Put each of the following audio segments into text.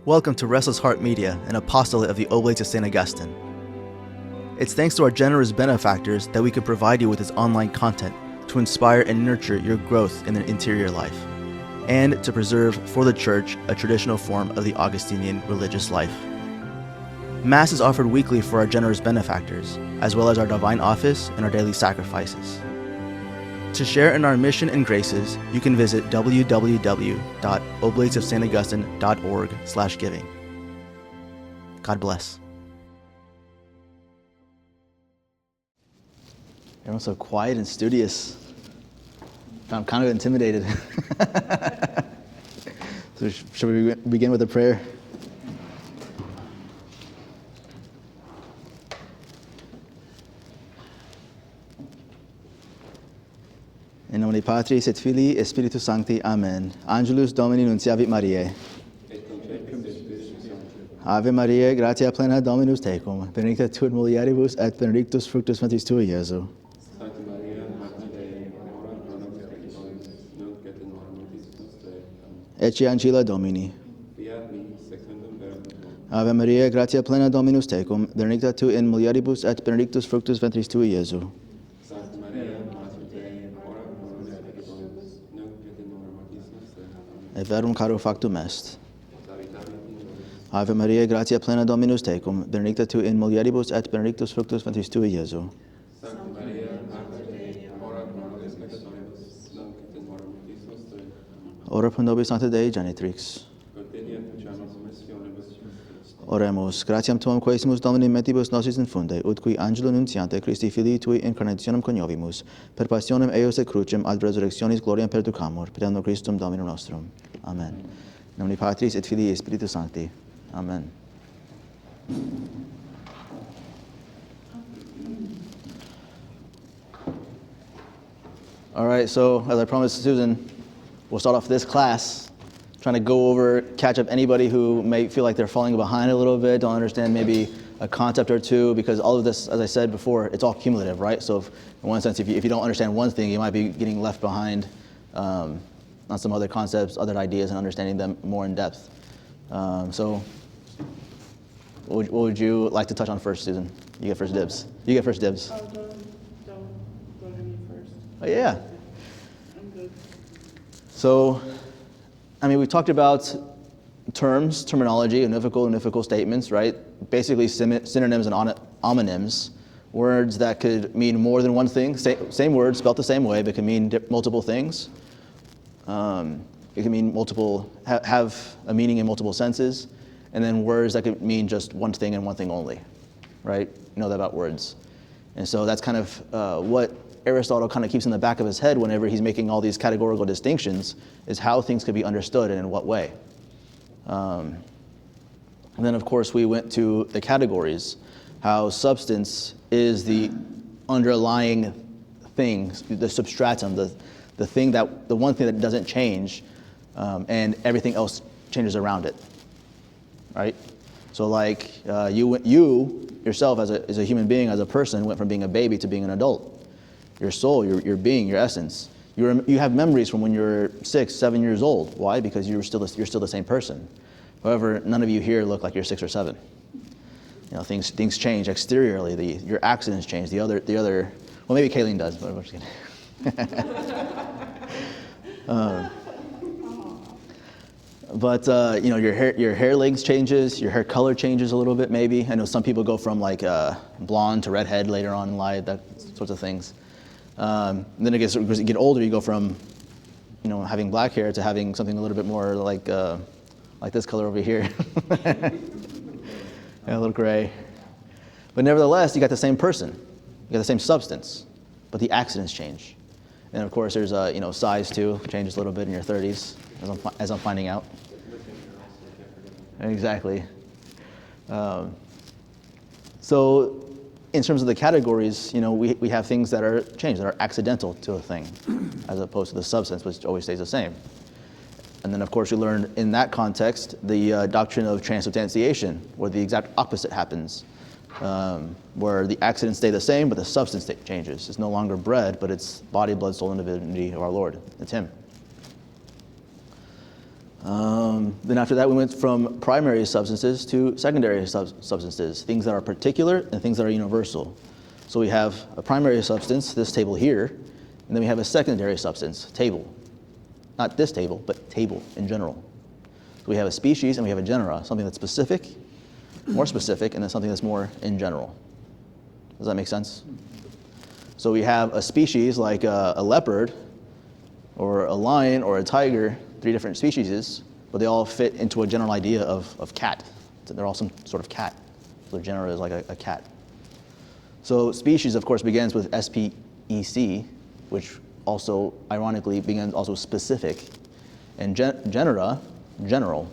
Welcome to Restless Heart Media, an apostolate of the Oblates of St. Augustine. It's thanks to our generous benefactors that we can provide you with this online content to inspire and nurture your growth in the interior life, and to preserve for the Church a traditional form of the Augustinian religious life. Mass is offered weekly for our generous benefactors, as well as our divine office and our daily sacrifices. To share in our mission and graces, you can visit www.oblatesofstaugustine.org/giving. God bless. Everyone's so quiet and studious. I'm kind of intimidated. So should we begin with a prayer? In nomine Patris et Filii et Spiritus Sancti. Amen. Angelus Domini nunciavit Mariae. Ave Maria, gratia plena Dominus tecum, benedicta tu in mulieribus et benedictus fructus ventris tui, Iesu. Sancta Maria, Mater Dei, ora pro nobis peccatoribus, nunc et in hora mortis nostrae. Amen. Ecce ancilla Domini. Fiat mi secundum verbum tuum. Ave Maria, gratia plena Dominus tecum, benedicta tu in mulieribus et benedictus fructus ventris tui, Iesu. Sancta Maria, Mater Dei, ora pro nobis peccatoribus, nunc et in hora mortis nostrae. Amen. Et verum caro factum est. Salutare in nobis. Ave Maria, gratia plena Dominus tecum, benedicta tu in mulieribus et benedictus fructus ventris tui, Iesu. Sancta Maria, Mater Dei, ora pro nobis peccatoribus, nunc et in hora mortis nostrae. Amen. Ora pro nobis Sancta Dei Genitrix. Continua faciamus missionibus Christi. Oremus, gratiam tuam quaesimus Domini mentibus nostris infunde, ut qui angelo nunciante Christi Filii tui incarnationem coniovimus, per passionem eius et crucem ad resurrectionis gloriam perducamur, per anno Christum Dominum nostrum. Amen. In nomine Patris et Filii et Spiritus Sancti. Amen. All right, so as I promised Susan, we'll start off this class trying to go over, catch up anybody who may feel like they're falling behind a little bit, don't understand maybe a concept or two, because all of this, as I said before, it's all cumulative, right? So in one sense, if you don't understand one thing, you might be getting left behind on some other concepts, other ideas, and understanding them more in depth. So what would you like to touch on first, Susan? You get first dibs. You get first dibs. Oh, don't go to me first. Oh, yeah. I'm good. So, I mean, we talked about terminology, univocal statements, right? Basically synonyms and homonyms, words that could mean more than one thing. Same word, spelled the same way, but can mean multiple things. It can mean have a meaning in multiple senses. And then words that could mean just one thing and one thing only, right? You know that about words. And so that's kind of what Aristotle kind of keeps in the back of his head whenever he's making all these categorical distinctions, is how things could be understood and in what way. And then, of course, we went to the categories, how substance is the underlying thing, the substratum, the one thing that doesn't change, and everything else changes around it. Right? So like you yourself as a human being, as a person, went from being a baby to being an adult. Your soul, your being, your essence. You have memories from when you're 6, 7 years old. Why? Because you're still the same person. However, none of you here look like you're 6 or 7. You know, things change exteriorly. Your accidents change. The other. Well, maybe Kayleen does, but I'm just kidding. But your hair length changes, your hair color changes a little bit maybe. I know some people go from like blonde to redhead later on in life, that sorts of things. And then as you get older, you go from having black hair to having something a little bit more like this color over here, and a little gray. But nevertheless, you got the same person, you got the same substance, but the accidents change. And of course, there's size too, changes a little bit in your 30s, as I'm finding out. Exactly. So, in terms of the categories, we have things that are changed, that are accidental to a thing, as opposed to the substance, which always stays the same. And then, of course, we learned in that context the doctrine of transubstantiation, where the exact opposite happens, where the accidents stay the same, but the substance changes. It's no longer bread, but it's body, blood, soul, and divinity of our Lord. It's Him. Then after that, we went from primary substances to secondary substances, things that are particular and things that are universal. So we have a primary substance, this table here, and then we have a secondary substance, table. Not this table, but table in general. So we have a species and we have a genera, something that's specific, more specific, and then something that's more in general. Does that make sense? So we have a species like a leopard, or a lion, or a tiger, 3 different species, but they all fit into a general idea of cat. So they're all some sort of cat. So the genera is like a cat. So species, of course, begins with SPEC, which also, ironically, begins also specific. And genera, general,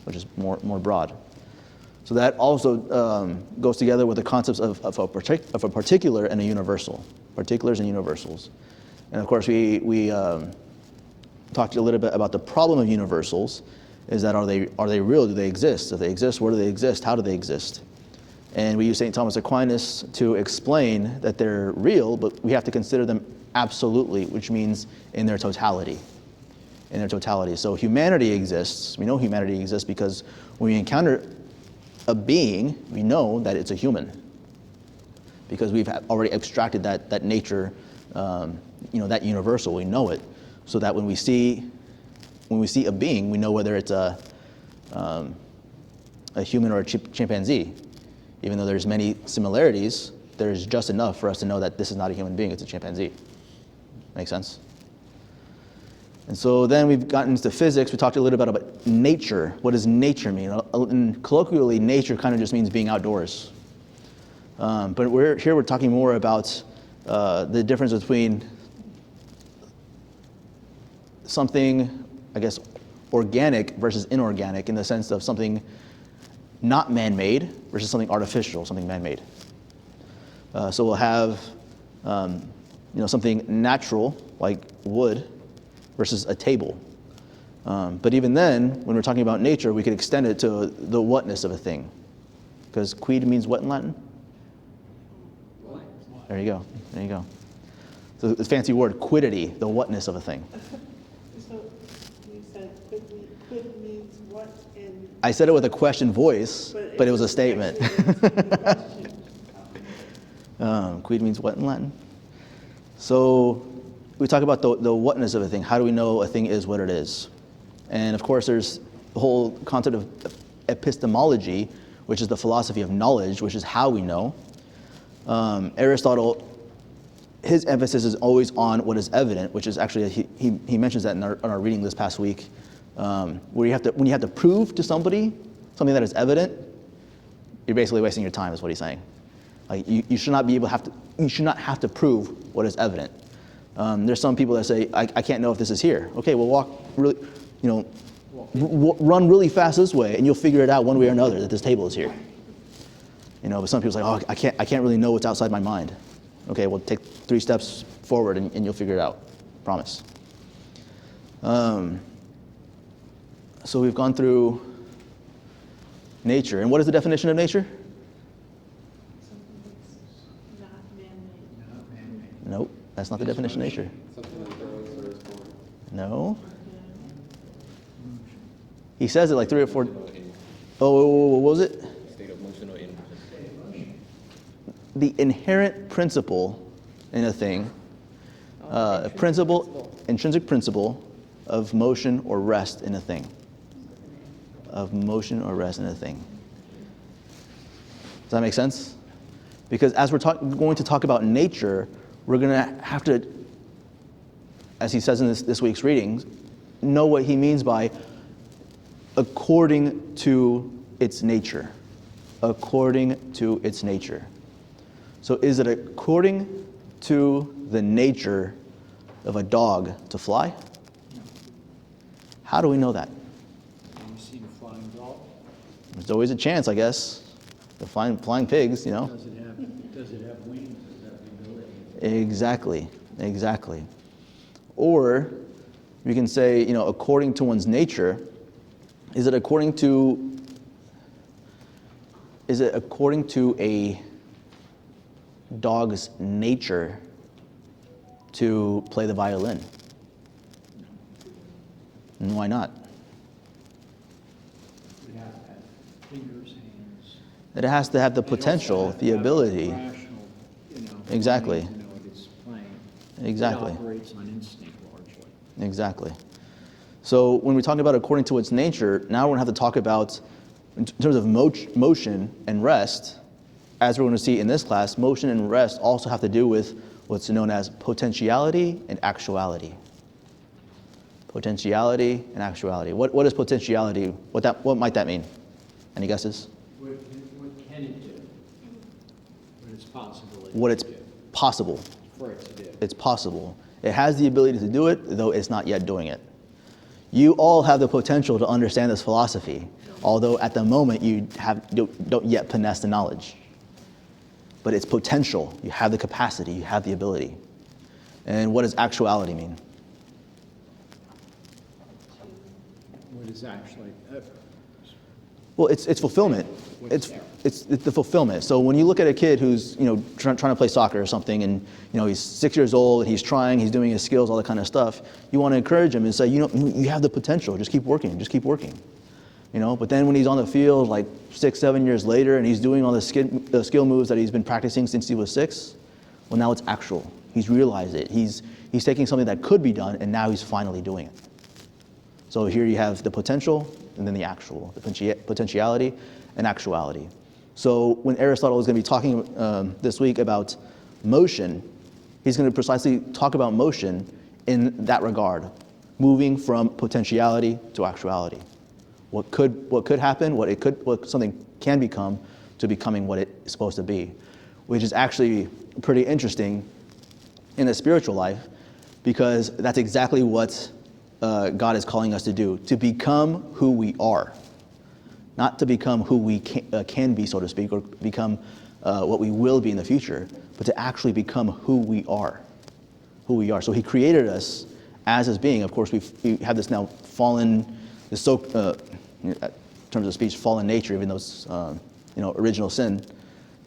which is more broad. So that also goes together with the concepts of a particular and a universal. Particulars and universals. And of course, we talked a little bit about the problem of universals, is that are they real? Do they exist? If they exist, where do they exist? How do they exist? And we use St. Thomas Aquinas to explain that they're real, but we have to consider them absolutely, which means in their totality. In their totality. So humanity exists. We know humanity exists because when we encounter a being, we know that it's a human, because we've already extracted that nature, that universal. We know it, so that when we see a being, we know whether it's a human or a chimpanzee. Even though there's many similarities, there's just enough for us to know that this is not a human being; it's a chimpanzee. Make sense? And so then we've gotten into physics. We talked a little bit about nature. What does nature mean? And colloquially, nature kind of just means being outdoors. But we're talking more about the difference between something, I guess, organic versus inorganic, in the sense of something not man-made versus something artificial, something man-made. So we'll have something natural, like wood, versus a table. But even then, when we're talking about nature, we could extend it to the whatness of a thing. Because quid means what in Latin? There you go. There you go. So it's a fancy word, quiddity, the whatness of a thing. So you said quid means what in... I said it with a question voice, but it was a statement. Quid means what in Latin? So we talk about the whatness of a thing. How do we know a thing is what it is? And of course, there's the whole concept of epistemology, which is the philosophy of knowledge, which is how we know. Aristotle, his emphasis is always on what is evident, which is actually, he mentions that in our reading this past week, where when you have to prove to somebody something that is evident, you're basically wasting your time, is what he's saying. Like you should not have to prove what is evident. There's some people that say, I can't know if this is here. Okay, well, walk really, run really fast this way, and you'll figure it out one way or another that this table is here. But some people say, oh, I can't really know what's outside my mind. Okay, well, take 3 steps forward and you'll figure it out. Promise. So we've gone through nature. And what is the definition of nature? Something that's not man-made. Nope, that's not the definition of nature. Something that grows or is born. No. He says it like 3 or 4. Oh, what was it? State of motion or in. The inherent principle in a thing, intrinsic principle of motion or rest in a thing. Of motion or rest in a thing. Does that make sense? Because as we're going to talk about nature, we're going to have to, as he says in this week's readings, know what he means by according to its nature. According to its nature. So is it according to the nature of a dog to fly? How do we know that? Have you seen a flying dog? There's always a chance, I guess. The flying pigs, Does it have wings? Does it have the ability? Exactly. Or we can say, according to one's nature, is it according to a dog's nature to play the violin? And why not? fingers, hands. It has to have the And it also potential, has to the have a ability. rational, Exactly. mind to know what it's playing. Exactly. It operates on instinct largely. Exactly. So when we talk about according to its nature, now we're going to have to talk about, in terms of motion and rest, as we're going to see in this class, motion and rest also have to do with what's known as potentiality and actuality. Potentiality and actuality. What is potentiality? What might that mean? Any guesses? What can it do? What it's possible What it's to do. possible. For it to do. It's possible. It has the ability to do it, though it's not yet doing it. You all have the potential to understand this philosophy, although at the moment you don't yet possess the knowledge. But it's potential. You have the capacity. You have the ability. And what does actuality mean? What is actually, Well, it's fulfillment. It's the fulfillment. So when you look at a kid who's trying to play soccer or something, and he's 6 years old, he's trying, he's doing his skills, all that kind of stuff, you want to encourage him and say, you have the potential. Just keep working. Just keep working. But then when he's on the field, like 6, 7 years later, and he's doing all the skill moves that he's been practicing since he was 6, well, now it's actual. He's realized it. He's taking something that could be done, and now he's finally doing it. So here you have the potential, and then the actual, the potentiality and actuality. So when Aristotle is going to be talking this week about motion, he's going to precisely talk about motion in that regard, moving from potentiality to actuality. What could happen, what something can become, to becoming what it's supposed to be, which is actually pretty interesting in the spiritual life, because that's exactly what God is calling us to do, to become who we are. Not to become who we can be, so to speak, or become what we will be in the future, but to actually become who we are. Who we are. So he created us as his being. Of course, we have this now fallen, in terms of speech, fallen nature, even though it's original sin,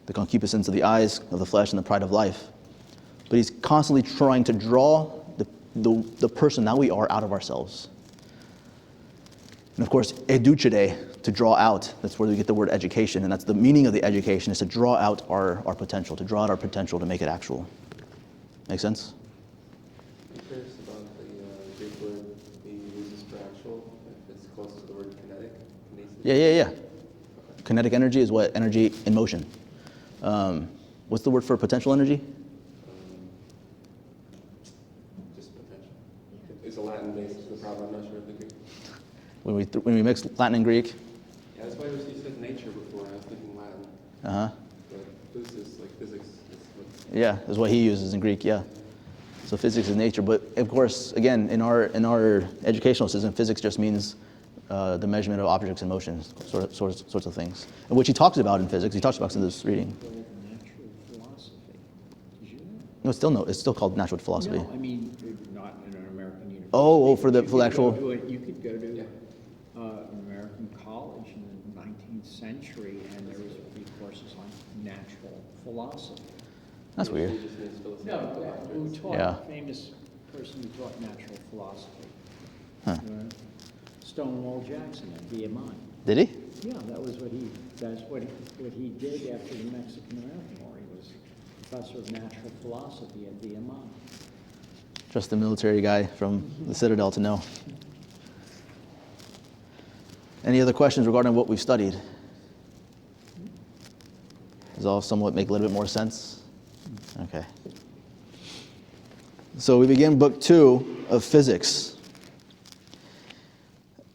the concupiscence of the eyes, of the flesh, and the pride of life. But he's constantly trying to draw the person that we are out of ourselves. And of course, educere, to draw out, that's where we get the word education, and that's the meaning of the education, is to draw out our potential, to make it actual. Make sense? I'm curious about the Greek word he uses for actual, if it's close to the word kinetic. Kinesis. Yeah. Kinetic energy is what? Energy in motion. What's the word for potential energy? Just potential. It's a Latin base, the problem. I'm not sure of the Greek. When we mix Latin and Greek. Yeah, that's why you said nature before. I was thinking Latin. Uh-huh. But physics, like physics, is what's... Yeah, is what he uses in Greek, yeah. So physics is nature, but of course, again, in our educational system, physics just means the measurement of objects in motion, sorts of things, and which he talks about in physics. He talks about in this reading. natural philosophy. Did you know? No, it's still called natural philosophy. No, I mean, not in an American university. For the actual. You could go to an American college in the 19th century, and there would be courses on natural philosophy. That's weird. It just means philosophy. No, who taught? Yeah. Famous person who taught natural philosophy. Huh. Stonewall Jackson at VMI. Did he? Yeah, that's what he did after the Mexican-American War. He was professor of natural philosophy at VMI. Just the military guy from the Citadel to know. Any other questions regarding what we've studied? Does all somewhat make a little bit more sense? Okay. So we begin book 2 of physics.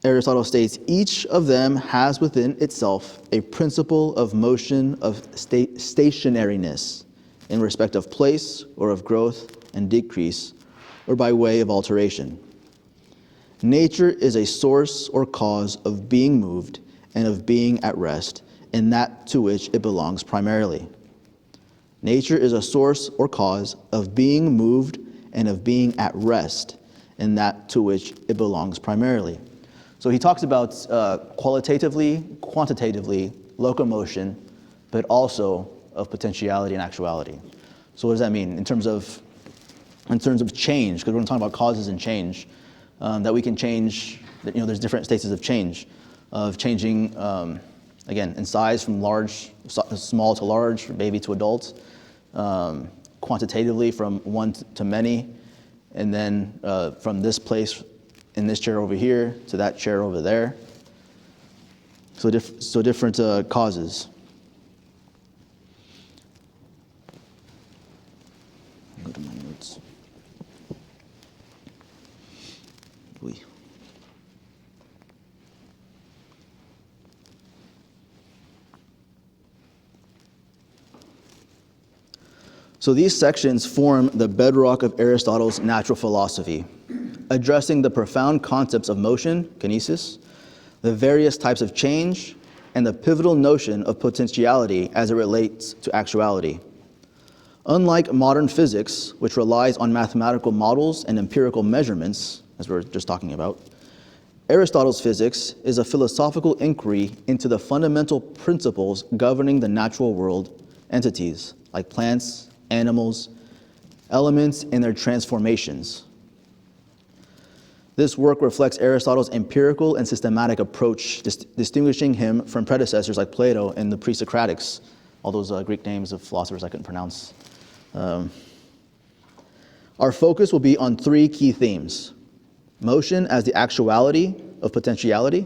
Aristotle states, each of them has within itself a principle of motion of stationariness in respect of place or of growth and decrease, or by way of alteration. Nature is a source or cause of being moved and of being at rest in that to which it belongs primarily. Nature is a source or cause of being moved and of being at rest in that to which it belongs primarily. So he talks about qualitatively, quantitatively, locomotion, but also of potentiality and actuality. So what does that mean in terms of change? Because we're going to talk about causes and change, that we can change. There's different states of change. of changing, again, in size from small to large, from baby to adult, quantitatively from one to many, and then from this place in this chair over here to that chair over there. So different causes. Go to my notes. Oui. So these sections form the bedrock of Aristotle's natural philosophy, addressing the profound concepts of motion, kinesis, the various types of change, and the pivotal notion of potentiality as it relates to actuality. Unlike modern physics, which relies on mathematical models and empirical measurements, as we were just talking about, Aristotle's physics is a philosophical inquiry into the fundamental principles governing the natural world entities, like plants, animals, elements, and their transformations. This work reflects Aristotle's empirical and systematic approach, distinguishing him from predecessors like Plato and the pre-Socratics, all those Greek names of philosophers I couldn't pronounce. Our focus will be on three key themes: motion as the actuality of potentiality,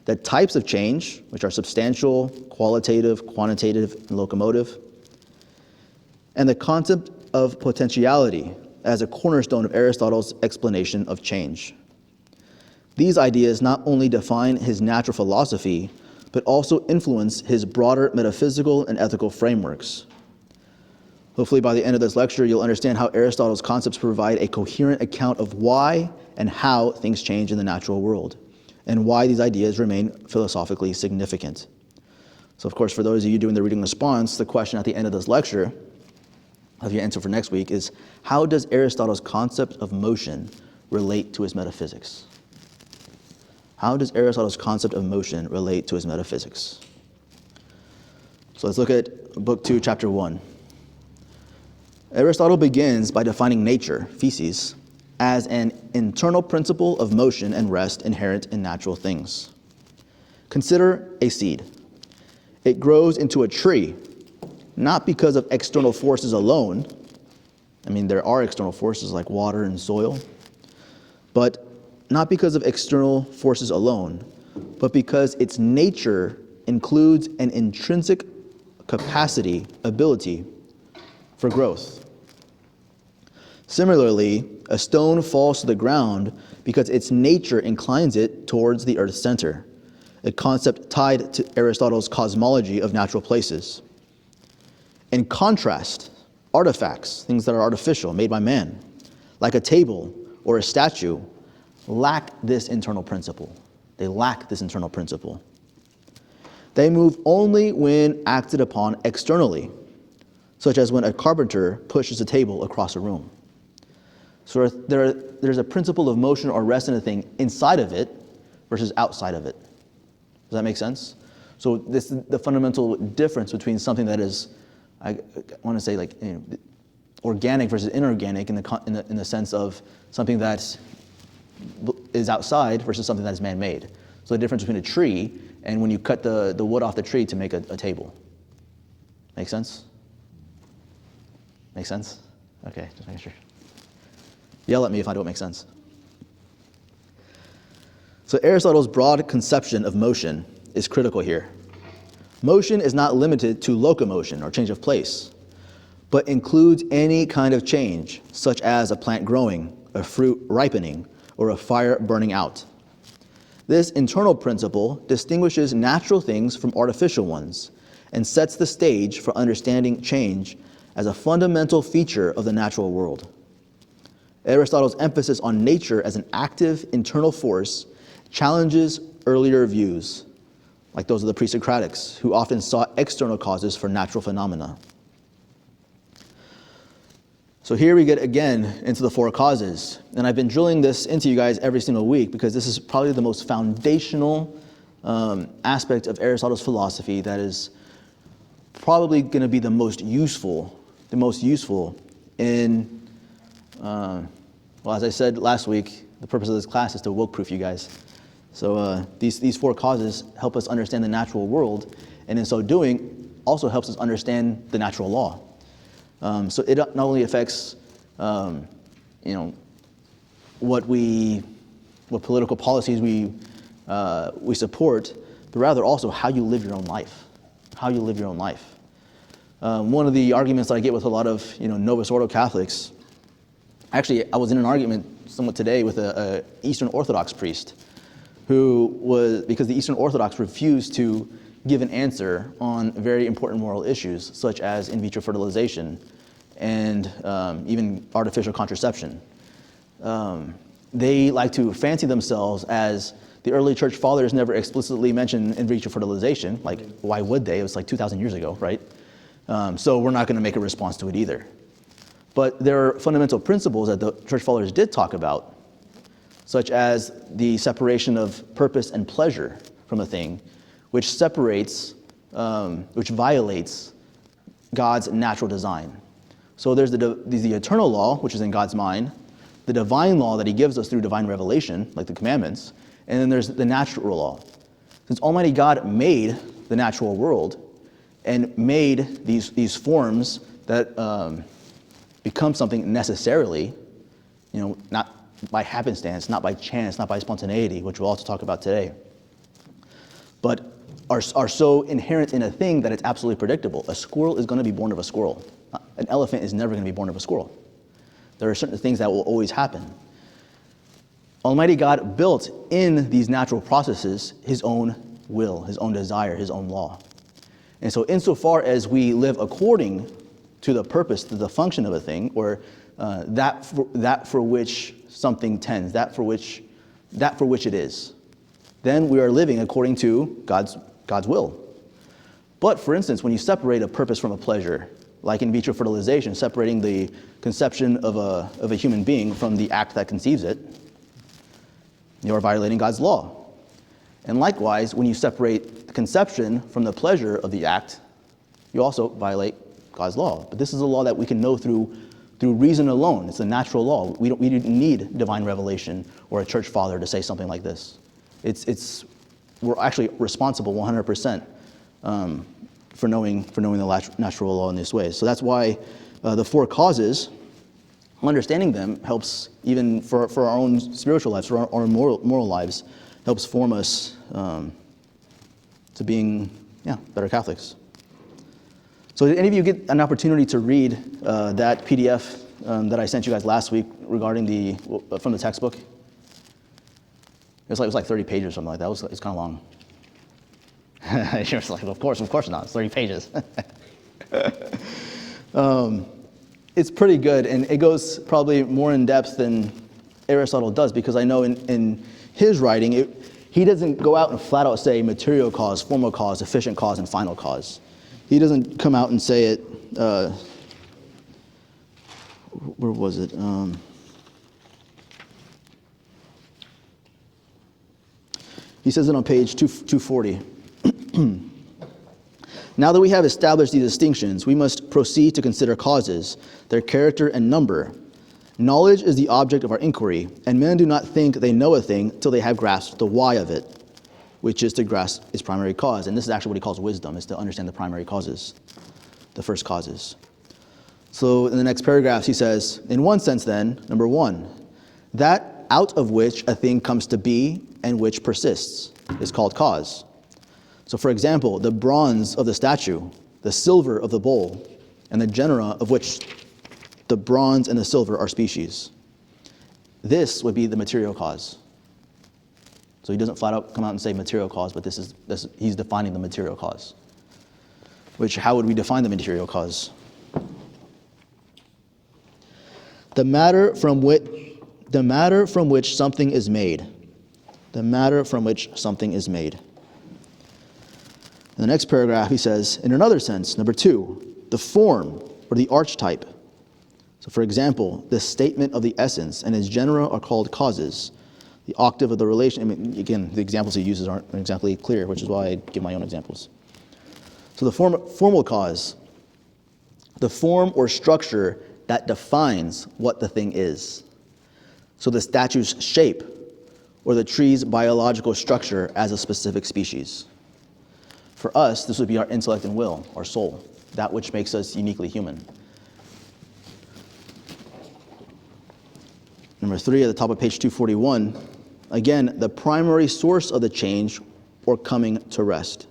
the types of change, which are substantial, qualitative, quantitative, and locomotive, and the concept of potentiality as a cornerstone of Aristotle's explanation of change. These ideas not only define his natural philosophy, but also influence his broader metaphysical and ethical frameworks. Hopefully by the end of this lecture, you'll understand how Aristotle's concepts provide a coherent account of why and how things change in the natural world, and why these ideas remain philosophically significant. So of course, for those of you doing the reading response, the question at the end of this lecture, of your answer for next week, is how does Aristotle's concept of motion relate to his metaphysics? How does Aristotle's concept of motion relate to his metaphysics? So let's look at Book 2, Chapter 1. Aristotle begins by defining nature, physis, as an internal principle of motion and rest inherent in natural things. Consider a seed. It grows into a tree, not because of external forces alone. I mean, there are external forces like water and soil, but not because of external forces alone, but because its nature includes an intrinsic capacity, ability for growth. Similarly, a stone falls to the ground because its nature inclines it towards the earth's center, a concept tied to Aristotle's cosmology of natural places. In contrast, artifacts, things that are artificial, made by man, like a table or a statue, lack this internal principle. They lack this internal principle. They move only when acted upon externally, such as when a carpenter pushes a table across a room. So there's a principle of motion or rest in a thing inside of it versus outside of it. Does that make sense? So this is the fundamental difference between something that is, I want to say, like, organic versus inorganic in the sense of something that is outside versus something that is man-made. So the difference between a tree and when you cut the wood off the tree to make a table. Make sense? Make sense? Okay, just making sure. Yell at me if I don't make sense. So Aristotle's broad conception of motion is critical here. Motion is not limited to locomotion or change of place, but includes any kind of change, such as a plant growing, a fruit ripening, or a fire burning out. This internal principle distinguishes natural things from artificial ones and sets the stage for understanding change as a fundamental feature of the natural world. Aristotle's emphasis on nature as an active internal force challenges earlier views, like those of the pre-Socratics, who often sought external causes for natural phenomena. So here we get again into the four causes. And I've been drilling this into you guys every single week because this is probably the most foundational aspect of Aristotle's philosophy that is probably going to be the most useful in, well, as I said last week, the purpose of this class is to woke-proof you guys. So these four causes help us understand the natural world, and in so doing, also helps us understand the natural law. So it not only affects, what political policies we support, but rather also how you live your own life. How you live your own life. One of the arguments that I get with a lot of Novus Ordo Catholics, actually I was in an argument somewhat today with a Eastern Orthodox priest, who was, because the Eastern Orthodox refused to give an answer on very important moral issues, such as in vitro fertilization and even artificial contraception. They like to fancy themselves as the early church fathers never explicitly mentioned in vitro fertilization. Like, why would they? It was like 2,000 years ago, right? So we're not going to make a response to it either. But there are fundamental principles that the church fathers did talk about, such as the separation of purpose and pleasure from a thing, which violates God's natural design. So there's the eternal law, which is in God's mind, the divine law that he gives us through divine revelation, like the commandments, and then there's the natural law. Since Almighty God made the natural world and made these forms that become something necessarily, not by happenstance, not by chance, not by spontaneity, which we'll also talk about today, but are so inherent in a thing that it's absolutely predictable. A squirrel is going to be born of a squirrel. An elephant is never going to be born of a squirrel. There are certain things that will always happen. Almighty God built in these natural processes his own will, his own desire, his own law. And so insofar as we live according to the purpose, to the function of a thing, or that for which something tends, that for which it is, then we are living according to God's will. But for instance, when you separate a purpose from a pleasure, like in vitro fertilization, separating the conception of a human being from the act that conceives it, you are violating God's law. And likewise, when you separate the conception from the pleasure of the act, you also violate God's law. But this is a law that we can know through reason alone. It's a natural law. We don't need divine revelation or a church father to say something like this. We're actually responsible 100% for knowing the natural law in this way. So that's why the four causes, understanding them helps even for our own spiritual lives, for our moral lives, helps form us to being better Catholics. So did any of you get an opportunity to read that PDF that I sent you guys last week regarding from the textbook? It was like 30 pages or something like that. It's kind of long. You're like, of course not. It's 30 pages. It's pretty good, and it goes probably more in depth than Aristotle does, because I know in his writing, he doesn't go out and flat out say material cause, formal cause, efficient cause, and final cause. He doesn't come out and say it. Where was it? He says it on page 240. Now that we have established these distinctions, we must proceed to consider causes, their character and number. Knowledge is the object of our inquiry, and men do not think they know a thing till they have grasped the why of it, which is to grasp its primary cause. And this is actually what he calls wisdom, is to understand the primary causes, the first causes. So in the next paragraphs, he says, in one sense then, number one, that out of which a thing comes to be and which persists is called cause. So for example, the bronze of the statue, the silver of the bowl, and the genera of which the bronze and the silver are species. This would be the material cause. So he doesn't flat out come out and say material cause, but he's defining the material cause. How would we define the material cause? The matter from which something is made. The matter from which something is made. In the next paragraph, he says, in another sense, number two, the form or the archetype. So for example, the statement of the essence and its genera are called causes. The octave of the relation, again, the examples he uses aren't exactly clear, which is why I give my own examples. So the formal cause, the form or structure that defines what the thing is. So the statue's shape or the tree's biological structure as a specific species. For us, this would be our intellect and will, our soul, that which makes us uniquely human. Number 3, at the top of page 241, again, the primary source of the change or coming to rest.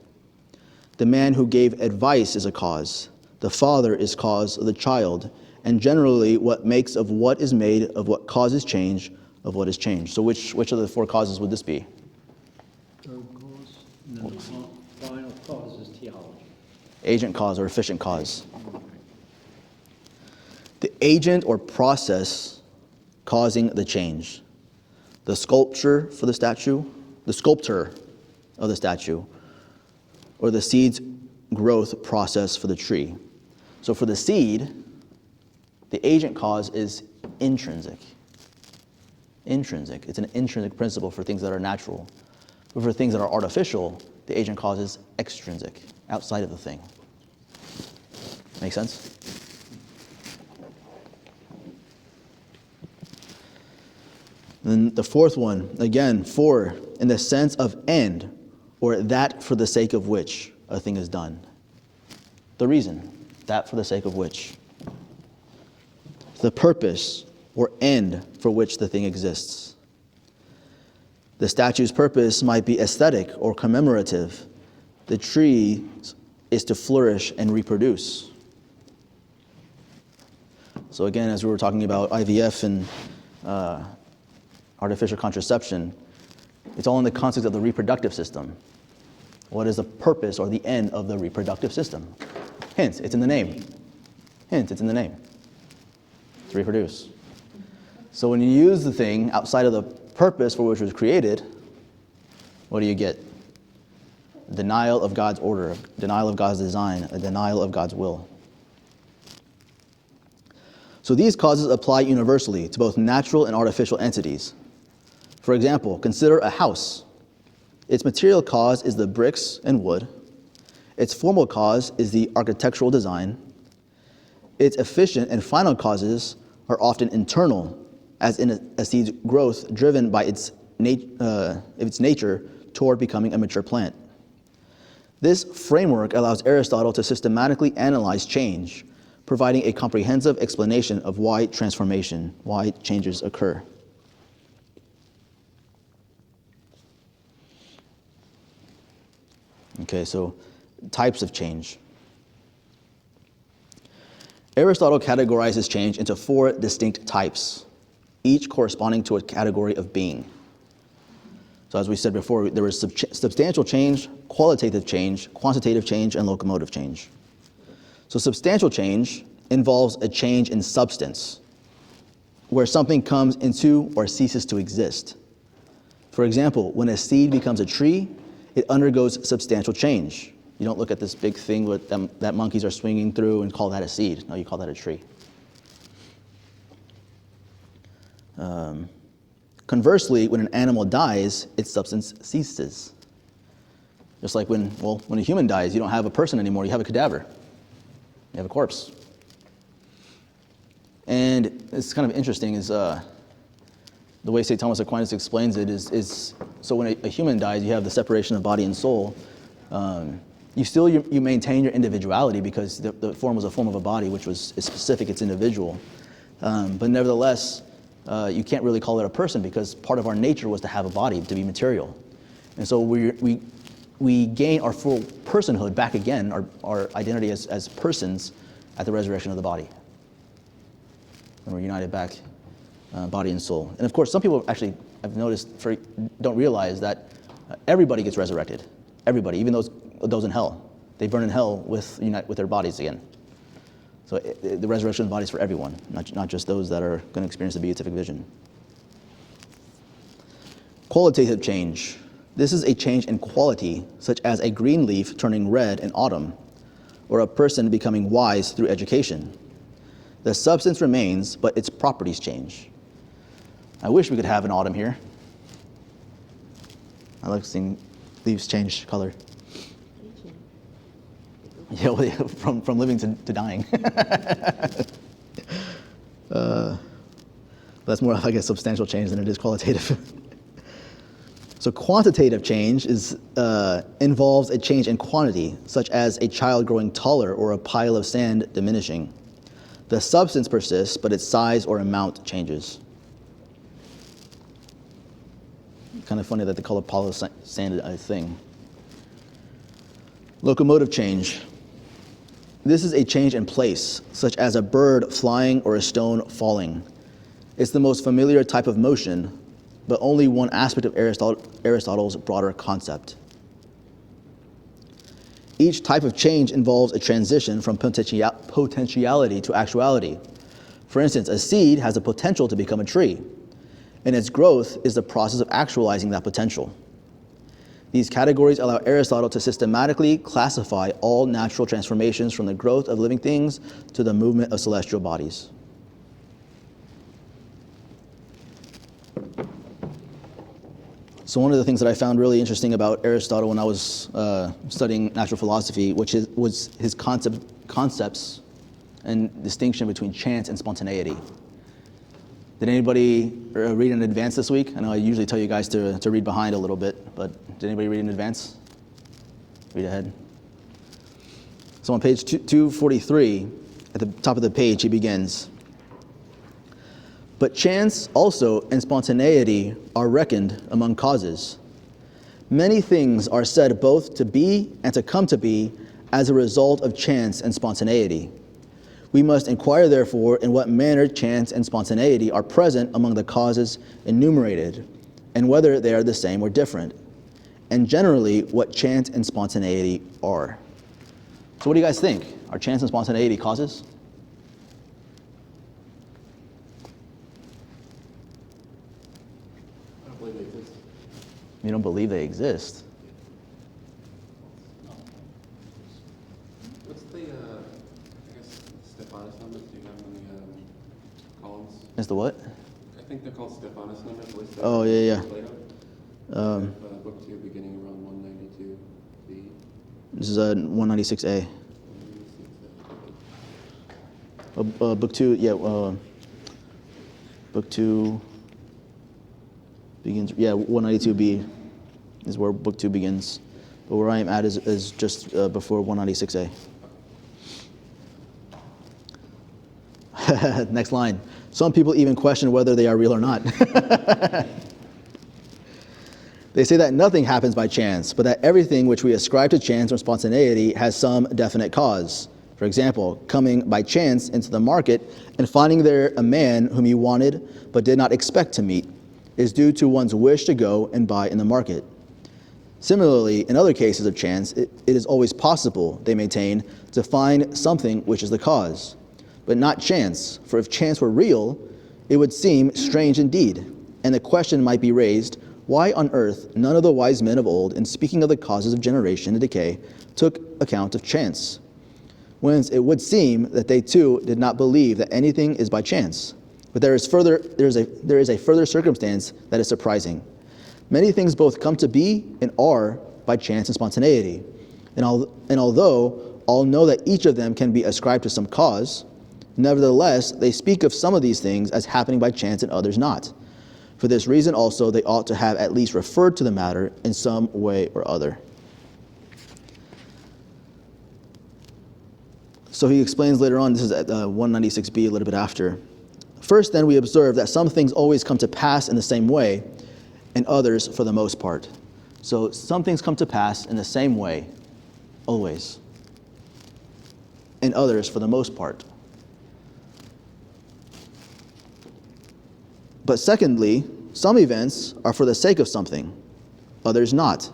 The man who gave advice is a cause. The father is cause of the child, and generally what makes of what is made, of what causes change, of what is changed. So which of the 4 causes would this be? Third cause, and then the final cause is theology. Agent cause or efficient cause. The agent or process causing the change. The sculpture of the statue, or the seed's growth process for the tree. So for the seed, the agent cause is intrinsic. Intrinsic. It's an intrinsic principle for things that are natural. But for things that are artificial, the agent cause is extrinsic, outside of the thing. Make sense? Then the 4th one, again, for, in the sense of end, or that for the sake of which a thing is done. The reason, that for the sake of which. The purpose, or end, for which the thing exists. The statue's purpose might be aesthetic or commemorative. The tree is to flourish and reproduce. So again, as we were talking about IVF and artificial contraception, it's all in the context of the reproductive system. What is the purpose or the end of the reproductive system? Hint, it's in the name. Hint, it's in the name. To reproduce. So when you use the thing outside of the purpose for which it was created, what do you get? Denial of God's order, denial of God's design, a denial of God's will. So these causes apply universally to both natural and artificial entities. For example, consider a house. Its material cause is the bricks and wood. Its formal cause is the architectural design. Its efficient and final causes are often internal, as in a seed's growth driven by its nature toward becoming a mature plant. This framework allows Aristotle to systematically analyze change, providing a comprehensive explanation of why changes occur. Okay, so types of change. Aristotle categorizes change into 4 distinct types, each corresponding to a category of being. So as we said before, there was substantial change, qualitative change, quantitative change, and locomotive change. So substantial change involves a change in substance, where something comes into or ceases to exist. For example, when a seed becomes a tree, it undergoes substantial change. You don't look at this big thing that monkeys are swinging through and call that a seed. No, you call that a tree. Conversely, when an animal dies, its substance ceases. Just like when a human dies, you don't have a person anymore, you have a cadaver. You have a corpse. And it's kind of interesting is the way St. Thomas Aquinas explains it is so when a human dies, you have the separation of body and soul. You maintain your individuality because the form was a form of a body, which is specific, it's individual. But nevertheless, you can't really call it a person because part of our nature was to have a body, to be material. And so we gain our full personhood back again, our identity as persons at the resurrection of the body. When we're united back, body and soul. And of course, some people actually, I've noticed, don't realize that everybody gets resurrected. Everybody, even those in hell. They burn in hell unite with their bodies again. So the resurrection of the body is for everyone, not just those that are going to experience the beatific vision. Qualitative change. This is a change in quality, such as a green leaf turning red in autumn, or a person becoming wise through education. The substance remains, but its properties change. I wish we could have an autumn here. I like seeing leaves change color. Yeah, well, from living to dying. That's more like a substantial change than it is qualitative. So quantitative change involves a change in quantity, such as a child growing taller or a pile of sand diminishing. The substance persists, but its size or amount changes. Kind of funny that they call a pile of sand a thing. Locomotive change. This is a change in place, such as a bird flying or a stone falling. It's the most familiar type of motion, but only one aspect of Aristotle's broader concept. Each type of change involves a transition from potentiality to actuality. For instance, a seed has the potential to become a tree, and its growth is the process of actualizing that potential. These categories allow Aristotle to systematically classify all natural transformations from the growth of living things to the movement of celestial bodies. So one of the things that I found really interesting about Aristotle when I was studying natural philosophy, was his concepts and distinction between chance and spontaneity. Did anybody read in advance this week? I know I usually tell you guys to read behind a little bit, but did anybody read in advance? Read ahead. So on page 243, at the top of the page, he begins, "But chance also and spontaneity are reckoned among causes. Many things are said both to be and to come to be as a result of chance and spontaneity. We must inquire, therefore, in what manner chance and spontaneity are present among the causes enumerated, and whether they are the same or different, and generally what chance and spontaneity are." So what do you guys think? Are chance and spontaneity causes? I don't believe they exist. You don't believe they exist? What's the, I guess, Stephanus numbers? Do you have them in the columns? Is the what? I think they're called Stephanus numbers. Oh, yeah. Plato. Book 2 beginning around 192b. This is 196a. Book 2, yeah. Book 2 begins, 192b is where book 2 begins. But where I am at is just before 196a. Next line. Some people even question whether they are real or not. They say that nothing happens by chance, but that everything which we ascribe to chance or spontaneity has some definite cause. For example, coming by chance into the market and finding there a man whom you wanted but did not expect to meet is due to one's wish to go and buy in the market. Similarly, in other cases of chance, it is always possible, they maintain, to find something which is the cause, but not chance, for if chance were real, it would seem strange indeed, and the question might be raised, why on earth none of the wise men of old, in speaking of the causes of generation and decay, took account of chance? Whence it would seem that they too did not believe that anything is by chance. But there is a further circumstance that is surprising. Many things both come to be and are by chance and spontaneity. And although all know that each of them can be ascribed to some cause, nevertheless they speak of some of these things as happening by chance and others not. For this reason also they ought to have at least referred to the matter in some way or other. So he explains later on, this is at 196b, a little bit after. First then we observe that some things always come to pass in the same way, and others for the most part. So some things come to pass in the same way, always, and others for the most part. But secondly, some events are for the sake of something, others not.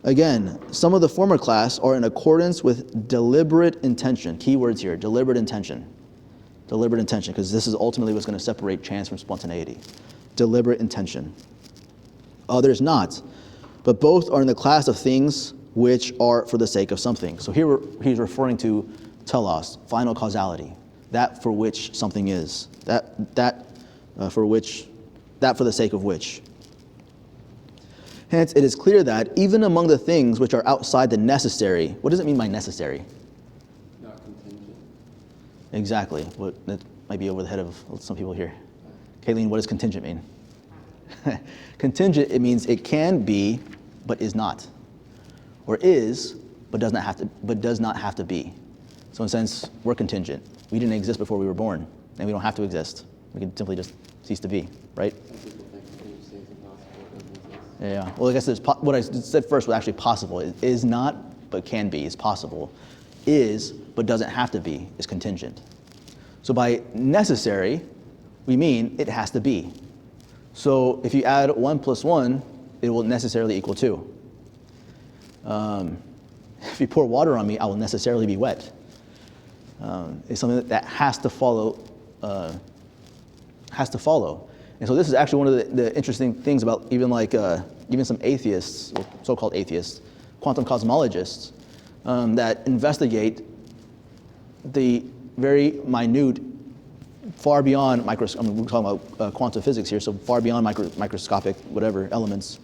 Again, some of the former class are in accordance with deliberate intention. Key words here, deliberate intention. Deliberate intention, because this is ultimately what's going to separate chance from spontaneity. Deliberate intention. Others not. But both are in the class of things which are for the sake of something. So here he's referring to telos, final causality, that for which something is, that for the sake of which. Hence, it is clear that even among the things which are outside the necessary, what does it mean by necessary? Not contingent. Exactly. That might be over the head of some people here. Kayleen, what does contingent mean? Contingent, it means it can be, but is not. Or is, but does not have to be. So in a sense, we're contingent. We didn't exist before we were born, and we don't have to exist. We can simply just cease to be, right? Some people think contingency is impossible, it doesn't exist. Yeah. Well, I guess what I said first was actually possible. It is not, but can be, is possible. Is, but doesn't have to be, is contingent. So by necessary, we mean it has to be. So if you add 1 plus 1, it will necessarily equal 2. If you pour water on me, I will necessarily be wet. It's something that has to follow. And so this is actually one of the interesting things about even some atheists, or so-called atheists, quantum cosmologists, that investigate the very minute, far beyond we're talking about quantum physics here, so far beyond microscopic whatever elements,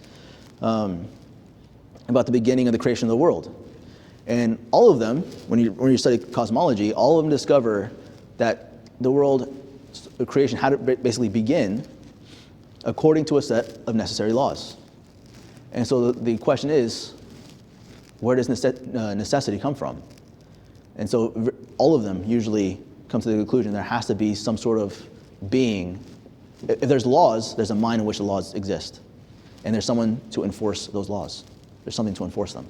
about the beginning of the creation of the world. And all of them, when you study cosmology, all of them discover that the world creation had to basically begin according to a set of necessary laws. And so the question is, where does necessity come from? And so all of them usually come to the conclusion there has to be some sort of being. If there's laws, there's a mind in which the laws exist. And there's someone to enforce those laws. There's something to enforce them.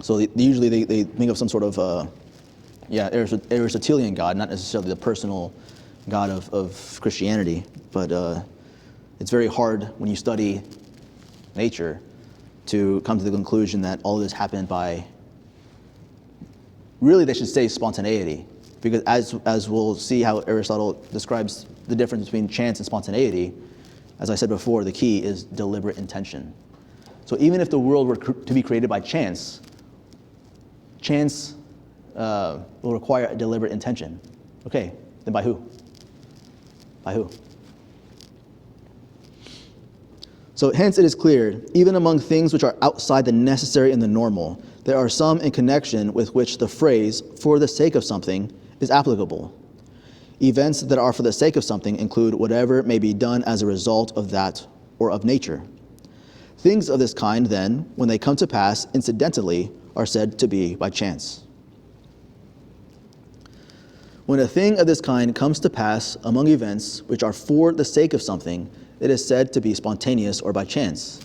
So usually they think of some sort of Aristotelian God, not necessarily the personal God of Christianity, but it's very hard when you study nature to come to the conclusion that all of this happened by, really they should say spontaneity, because as we'll see how Aristotle describes the difference between chance and spontaneity, as I said before, the key is deliberate intention. So even if the world were to be created by chance will require a deliberate intention. Okay, then by who? By who? So hence it is clear, even among things which are outside the necessary and the normal, there are some in connection with which the phrase, for the sake of something, is applicable. Events that are for the sake of something include whatever may be done as a result of that or of nature. Things of this kind, then, when they come to pass incidentally, are said to be by chance. When a thing of this kind comes to pass among events which are for the sake of something, it is said to be spontaneous or by chance.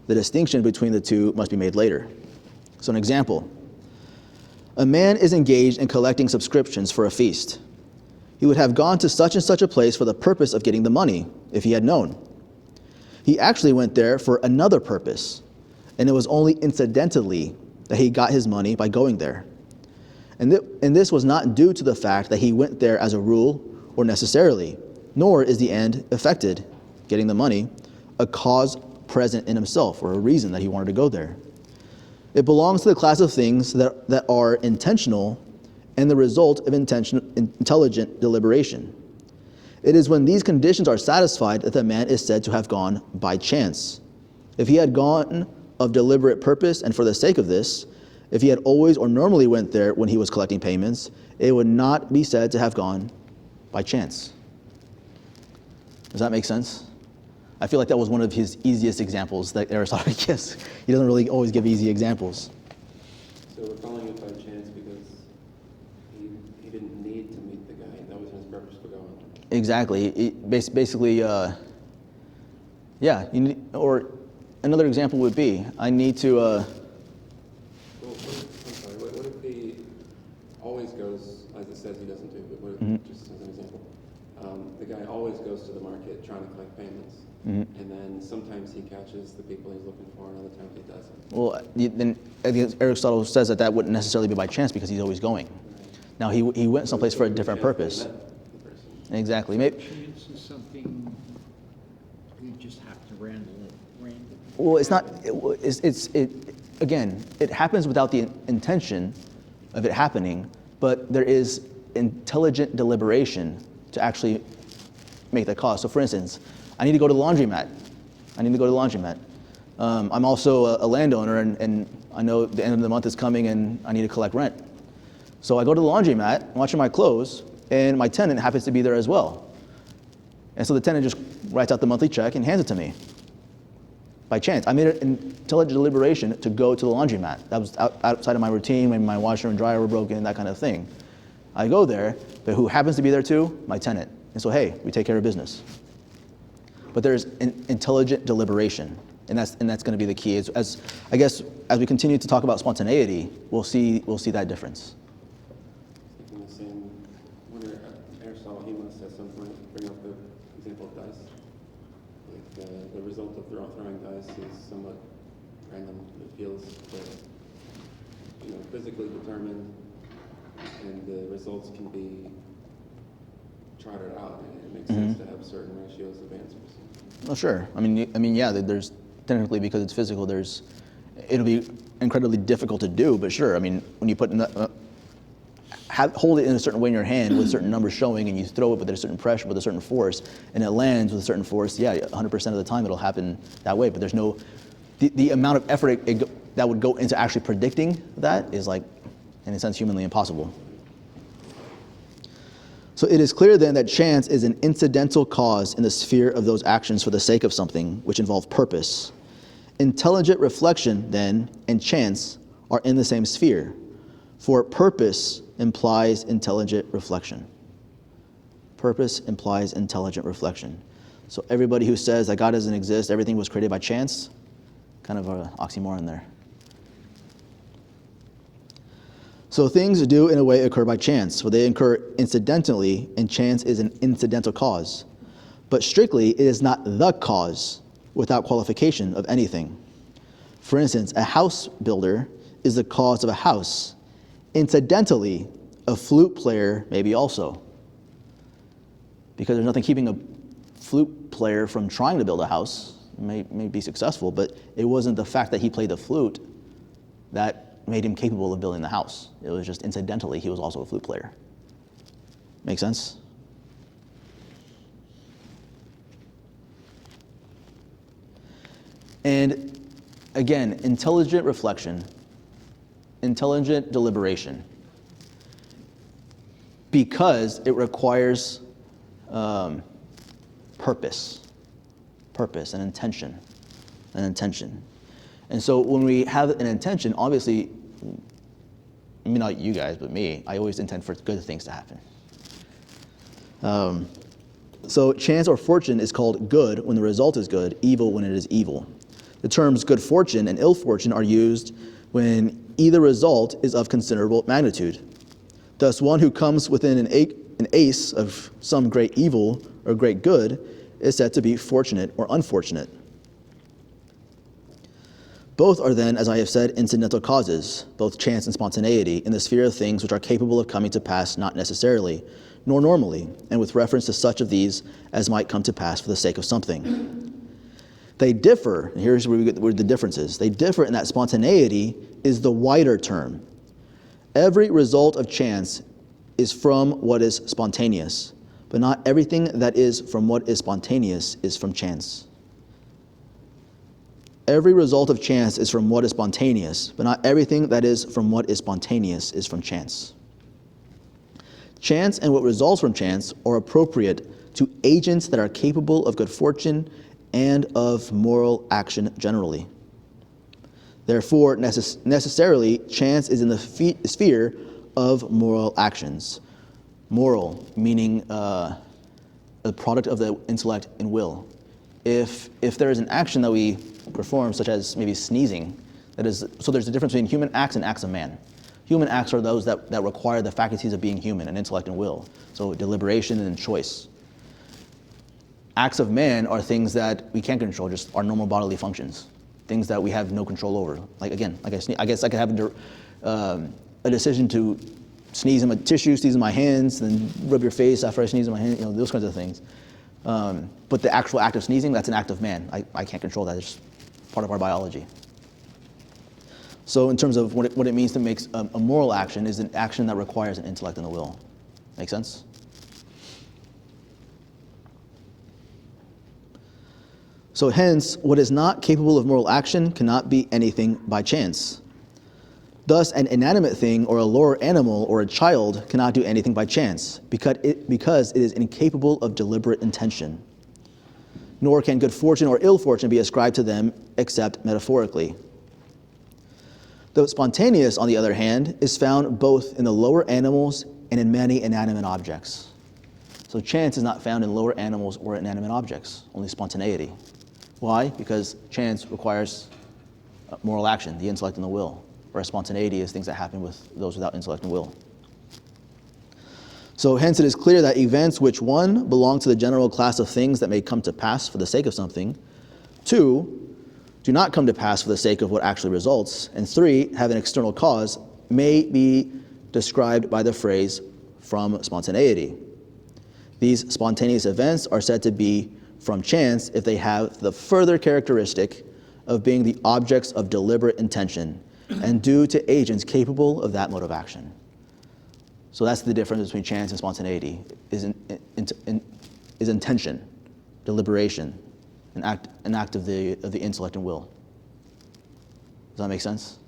The distinction between the two must be made later. So an example. A man is engaged in collecting subscriptions for a feast. He would have gone to such and such a place for the purpose of getting the money, if he had known. He actually went there for another purpose, and it was only incidentally that he got his money by going there. And this was not due to the fact that he went there as a rule or necessarily, nor is the end effected, getting the money, a cause present in himself or a reason that he wanted to go there. It belongs to the class of things that are intentional and the result of intelligent deliberation. It is when these conditions are satisfied that the man is said to have gone by chance. If he had gone of deliberate purpose and for the sake of this, if he had always or normally went there when he was collecting payments, it would not be said to have gone by chance. Does that make sense? I feel like that was one of his easiest examples that Aristotle gives. He doesn't really always give easy examples. So we're calling it by chance because he didn't need to meet the guy. That wasn't his purpose for going. Exactly. Basically, or another example would be, I need to... Well, what if he always goes, as it says he doesn't do, but what if, just as an example, the guy always goes to the market trying to collect payments, and then sometimes he catches the people he's looking for, and other times he doesn't. Well, then I think Aristotle says that wouldn't necessarily be by chance because he's always going. Right. Now, he went someplace for a different purpose. Met the person. Exactly. Maybe, Chance is something you just have to random. well, it's not. Again, it happens without the intention of it happening, but there is intelligent deliberation to actually make that cause. So, for instance, I need to go to the laundromat. I'm also a landowner, and I know the end of the month is coming, and I need to collect rent. So I go to the laundromat, washing my clothes, and my tenant happens to be there as well. And so the tenant just writes out the monthly check and hands it to me. By chance. I made an intelligent deliberation to go to the laundromat. That was outside of my routine. Maybe my washer and dryer were broken, that kind of thing. I go there, but who happens to be there too? My tenant. And so, hey, we take care of business. But there's an intelligent deliberation, and that's going to be the key. As I guess as we continue to talk about spontaneity, we'll see that difference. In the same, wonder Aristotle, he must at some point bring up the example of dice. Like the result of throwing dice is somewhat random. It feels physically determined, and the results can be trotted out, and it makes sense to have certain ratios of answers. Oh, sure. I mean, yeah. There's technically, because it's physical, it'll be incredibly difficult to do. But sure. I mean, when you put hold it in a certain way in your hand with certain numbers showing, and you throw it with a certain pressure, with a certain force, and it lands with a certain force. Yeah, 100% of the time it'll happen that way. But there's no the amount of effort that would go into actually predicting that is, like, in a sense, humanly impossible. So it is clear then that chance is an incidental cause in the sphere of those actions for the sake of something which involve purpose. Intelligent reflection, then, and chance are in the same sphere, for purpose implies intelligent reflection. Purpose implies intelligent reflection. So everybody who says that God doesn't exist, everything was created by chance, kind of an oxymoron there. So things do in a way occur by chance, for they occur incidentally, and chance is an incidental cause. But strictly, it is not the cause without qualification of anything. For instance, a house builder is the cause of a house. Incidentally, a flute player may be also. Because there's nothing keeping a flute player from trying to build a house. May be successful, but it wasn't the fact that he played the flute that made him capable of building the house. It was just incidentally he was also a flute player. Make sense? And again, intelligent reflection, intelligent deliberation, because it requires purpose and intention. And so when we have an intention, obviously, I mean, not you guys, but me, I always intend for good things to happen. So chance or fortune is called good when the result is good, evil when it is evil. The terms good fortune and ill fortune are used when either result is of considerable magnitude. Thus, one who comes within an ace of some great evil or great good is said to be fortunate or unfortunate. Both are then, as I have said, incidental causes, both chance and spontaneity, in the sphere of things which are capable of coming to pass not necessarily, nor normally, and with reference to such of these as might come to pass for the sake of something. They differ, and here's where the difference is. They differ in that spontaneity is the wider term. Every result of chance is from what is spontaneous, but not everything that is from what is spontaneous is from chance. Every result of chance is from what is spontaneous, but not everything that is from what is spontaneous is from chance. Chance and what results from chance are appropriate to agents that are capable of good fortune and of moral action generally. Therefore, necessarily, chance is in the sphere of moral actions. Moral, meaning a product of the intellect and will. If there is an action that we perform, such as maybe sneezing, so there's a difference between human acts and acts of man. Human acts are those that require the faculties of being human, and intellect and will, so deliberation and choice. Acts of man are things that we can't control, just our normal bodily functions, things that we have no control over. Like I guess I could have a decision to sneeze in my tissue, sneeze in my hands, then rub your face after I sneeze in my hand, those kinds of things. But the actual act of sneezing, that's an act of man. I can't control that. It's part of our biology. So in terms of what it means to make a moral action is an action that requires an intellect and a will. Make sense? So hence, what is not capable of moral action cannot be anything by chance. Thus, an inanimate thing or a lower animal or a child cannot do anything by chance because it is incapable of deliberate intention. nor can good fortune or ill fortune be ascribed to them except metaphorically. The spontaneous, on the other hand, is found both in the lower animals and in many inanimate objects. So chance is not found in lower animals or inanimate objects, only spontaneity. Why? Because chance requires moral action, the intellect and the will, whereas spontaneity is things that happen with those without intellect and will. So hence it is clear that events which, 1, belong to the general class of things that may come to pass for the sake of something, 2, do not come to pass for the sake of what actually results, and 3, have an external cause, may be described by the phrase from spontaneity. These spontaneous events are said to be from chance if they have the further characteristic of being the objects of deliberate intention and due to agents capable of that mode of action. So that's the difference between chance and spontaneity, is intention, deliberation, an act of the intellect and will. Does that make sense?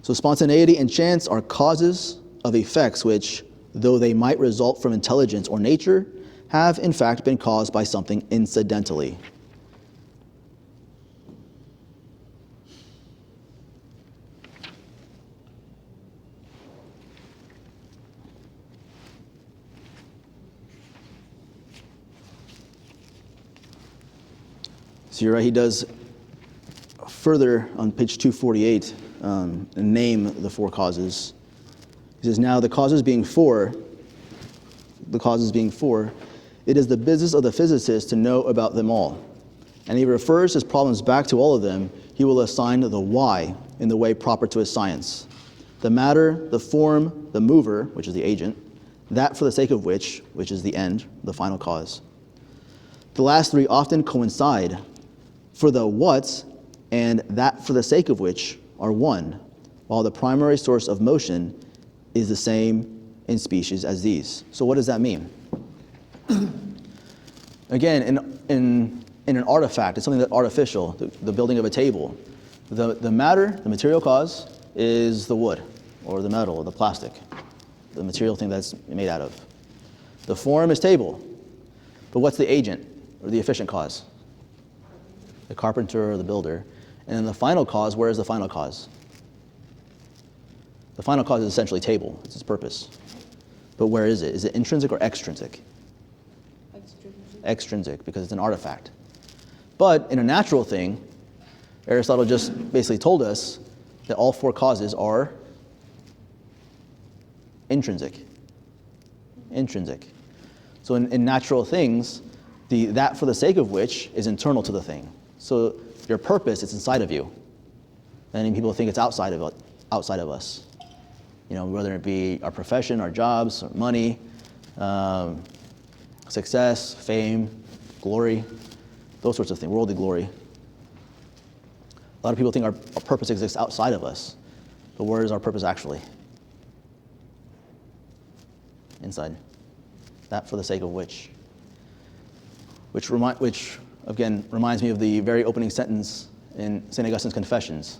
So spontaneity and chance are causes of effects which, though they might result from intelligence or nature, have in fact been caused by something incidentally. So you're right, he does further on page 248 name the 4 causes. He says, now the causes being four, it is the business of the physicist to know about them all. And he refers his problems back to all of them. He will assign the why in the way proper to his science. The matter, the form, the mover, which is the agent, that for the sake of which is the end, the final cause. The last 3 often coincide, for the what and that for the sake of which are one, while the primary source of motion is the same in species as these. So what does that mean? Again, in an artifact, it's something that's artificial, the building of a table. The matter, the material cause, is the wood, or the metal, or the plastic, the material thing that's made out of. The form is table. But what's the agent, or the efficient cause? The carpenter or the builder. And then the final cause, where is the final cause? The final cause is essentially table. It's its purpose. But where is it? Is it intrinsic or extrinsic? Extrinsic, because it's an artifact. But in a natural thing, Aristotle just basically told us that all 4 causes are intrinsic. Intrinsic. So in natural things, that for the sake of which is internal to the thing. So your purpose is inside of you. Many people think it's outside of us. You know, whether it be our profession, our jobs, our money, success, fame, glory, those sorts of things, worldly glory. A lot of people think our purpose exists outside of us, but where is our purpose actually? Inside. That for the sake of which again reminds me of the very opening sentence in St. Augustine's Confessions.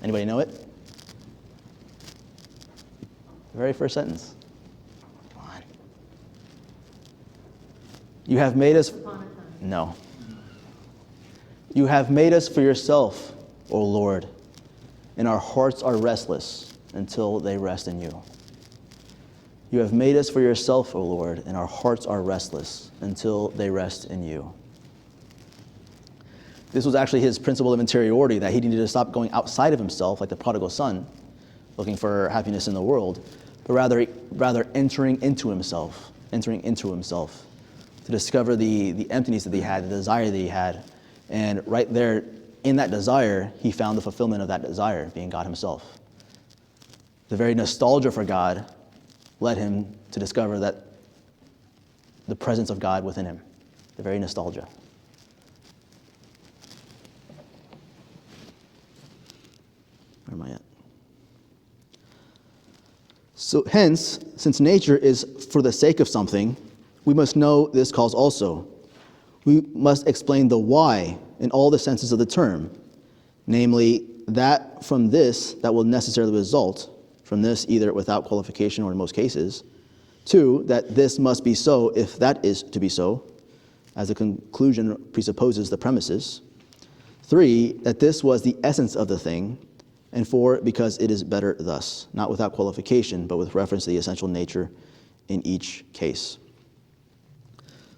Anybody know it? The very first sentence. Come on. You have made us. No. You have made us for yourself, O Lord, and our hearts are restless until they rest in you. You have made us for yourself, O Lord, and our hearts are restless until they rest in you. This was actually his principle of interiority, that he needed to stop going outside of himself like the prodigal son, looking for happiness in the world, but rather entering into himself to discover the emptiness that he had, the desire that he had. And right there, in that desire, he found the fulfillment of that desire, being God himself. The very nostalgia for God led him to discover that the presence of God within him, the very nostalgia. Where am I at? So hence, since nature is for the sake of something, we must know this cause also. We must explain the why in all the senses of the term, namely, that from this that will necessarily result, from this either without qualification or in most cases, 2, that this must be so if that is to be so, as the conclusion presupposes the premises. 3, that this was the essence of the thing. And 4, because it is better thus, not without qualification, but with reference to the essential nature in each case.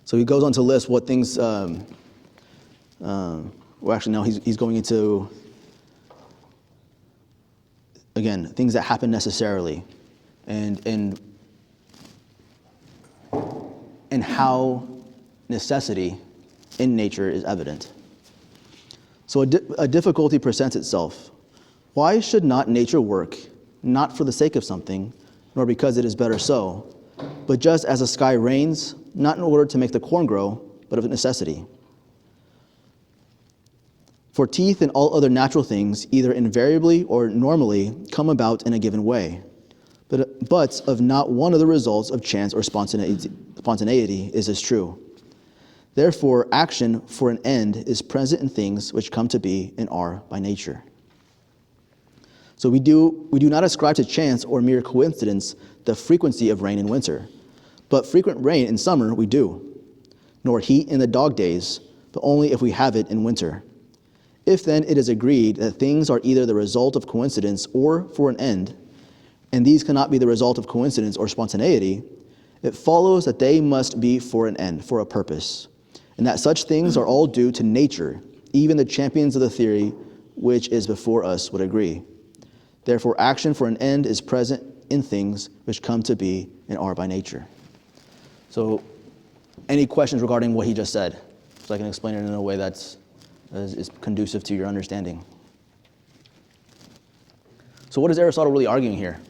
So he goes on to list what things, well, actually, no, he's going into, again, things that happen necessarily, and how necessity in nature is evident. So a difficulty presents itself. Why should not nature work, not for the sake of something, nor because it is better so, but just as the sky rains, not in order to make the corn grow, but of necessity? For teeth and all other natural things, either invariably or normally, come about in a given way, but of not one of the results of chance or spontaneity is as true. Therefore, action for an end is present in things which come to be and are by nature. So we do not ascribe to chance or mere coincidence the frequency of rain in winter, but frequent rain in summer we do, nor heat in the dog days, but only if we have it in winter. If then it is agreed that things are either the result of coincidence or for an end, and these cannot be the result of coincidence or spontaneity, it follows that they must be for an end, for a purpose, and that such things are all due to nature. Even the champions of the theory which is before us would agree. Therefore, action for an end is present in things which come to be and are by nature. So, any questions regarding what he just said? So I can explain it in a way that is conducive to your understanding. So what is Aristotle really arguing here?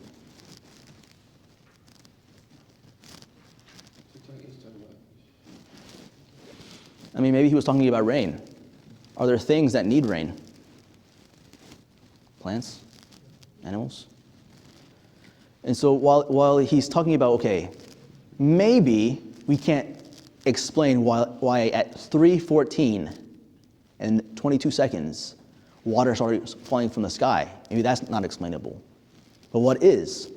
I mean, maybe he was talking about rain. Are there things that need rain? Plants? Animals? And so while he's talking about, okay, maybe we can't explain why at 3:14 and 22 seconds, water started falling from the sky. Maybe that's not explainable. But what is?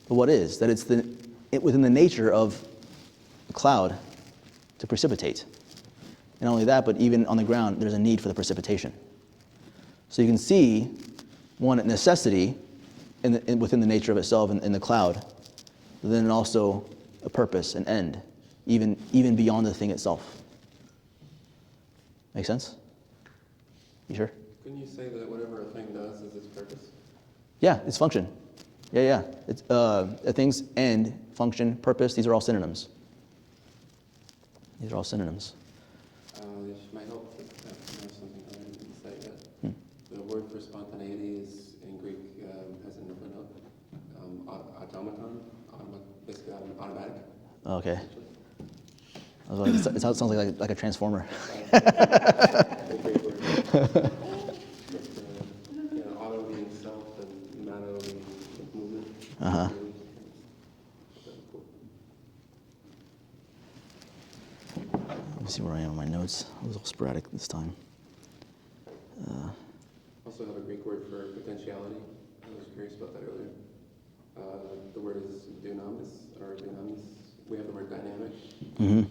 That it's within the nature of a cloud to precipitate. And not only that, but even on the ground, there's a need for the precipitation. So you can see, one, necessity within the nature of itself in the cloud, but then also a purpose, an end, even beyond the thing itself. Make sense? You sure? Couldn't you say that whatever a thing does is its purpose? Yeah, its function. Yeah. It's a thing's end, function, purpose, these are all synonyms. This might help if I know something I didn't say yet. The word for spontaneity is in Greek has a footnote. Automaton, basically automatic. Okay. I was like, it sounds like a transformer. Auto being self and matter being movement. Uh-huh. Let me see where I am on my notes. It was all sporadic this time. Also have a Greek word for potentiality. I was curious about that earlier. The word is dunamis, or dunamis. We have the word dynamic. Mm-hmm.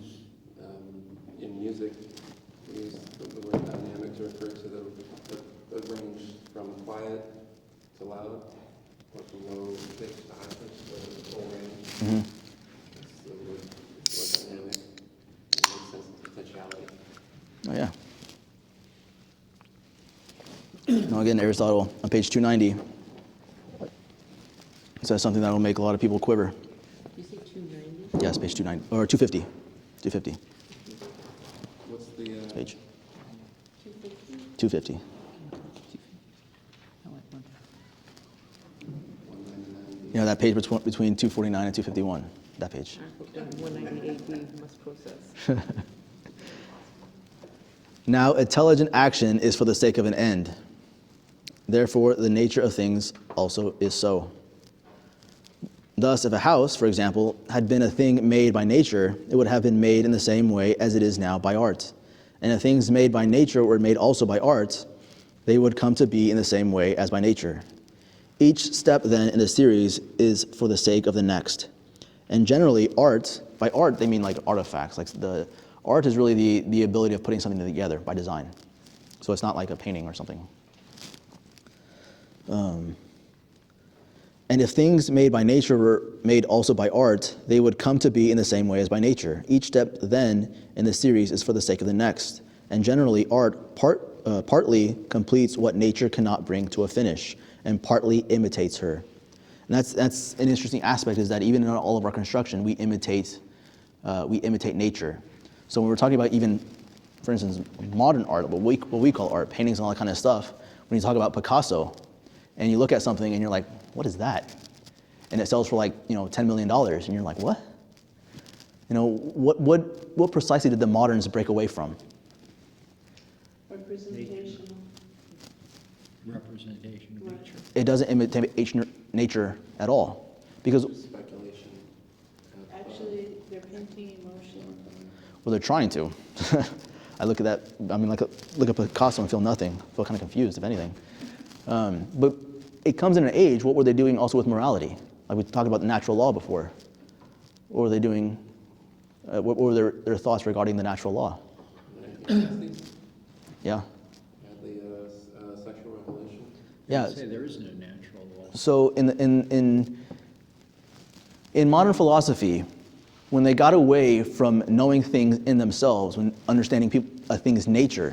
In music, we use the word dynamic to refer to the range from quiet to loud, or from low pitch to high pitch, the full range. Mm-hmm. That's the word dynamic. It makes sense of potentiality. Oh, yeah. Now again, Aristotle on page 290 says something that will make a lot of people quiver. You say 290? Yes, page 290 or 250. 250 What's the page. 250? 250. I like one. 199? You know that page between 249 and 251. That page. 190 AD must process. Now, intelligent action is for the sake of an end. Therefore, the nature of things also is so. Thus, if a house, for example, had been a thing made by nature, it would have been made in the same way as it is now by art. And if things made by nature were made also by art, they would come to be in the same way as by nature. Each step, then, in the series is for the sake of the next. And generally, by art, they mean like artifacts. Like the art is really the ability of putting something together by design. So it's not like a painting or something. And if things made by nature were made also by art, they would come to be in the same way as by nature. Each step then in the series is for the sake of the next. And generally, art partly completes what nature cannot bring to a finish, and partly imitates her. And that's an interesting aspect, is that even in all of our construction, we imitate nature. So when we're talking about even, for instance, modern art, what we call art, paintings and all that kind of stuff, when you talk about Picasso, and you look at something and you're like, what is that? And it sells for like, $10 million, and you're like, what? What precisely did the moderns break away from? Representational. Representation of nature. It doesn't imitate nature at all, because Speculation. Actually, they're painting emotion. well, they're trying to. I look at that. I mean, look at Picasso and feel nothing. Feel kind of confused, if anything. But it comes in an age. What were they doing also with morality? Like we talked about the natural law before. What were they doing? What were their thoughts regarding the natural law? Yeah. The sexual revolution. Yeah. I'd say there is no natural law. So in modern philosophy, when they got away from knowing things in themselves, when understanding a thing's nature,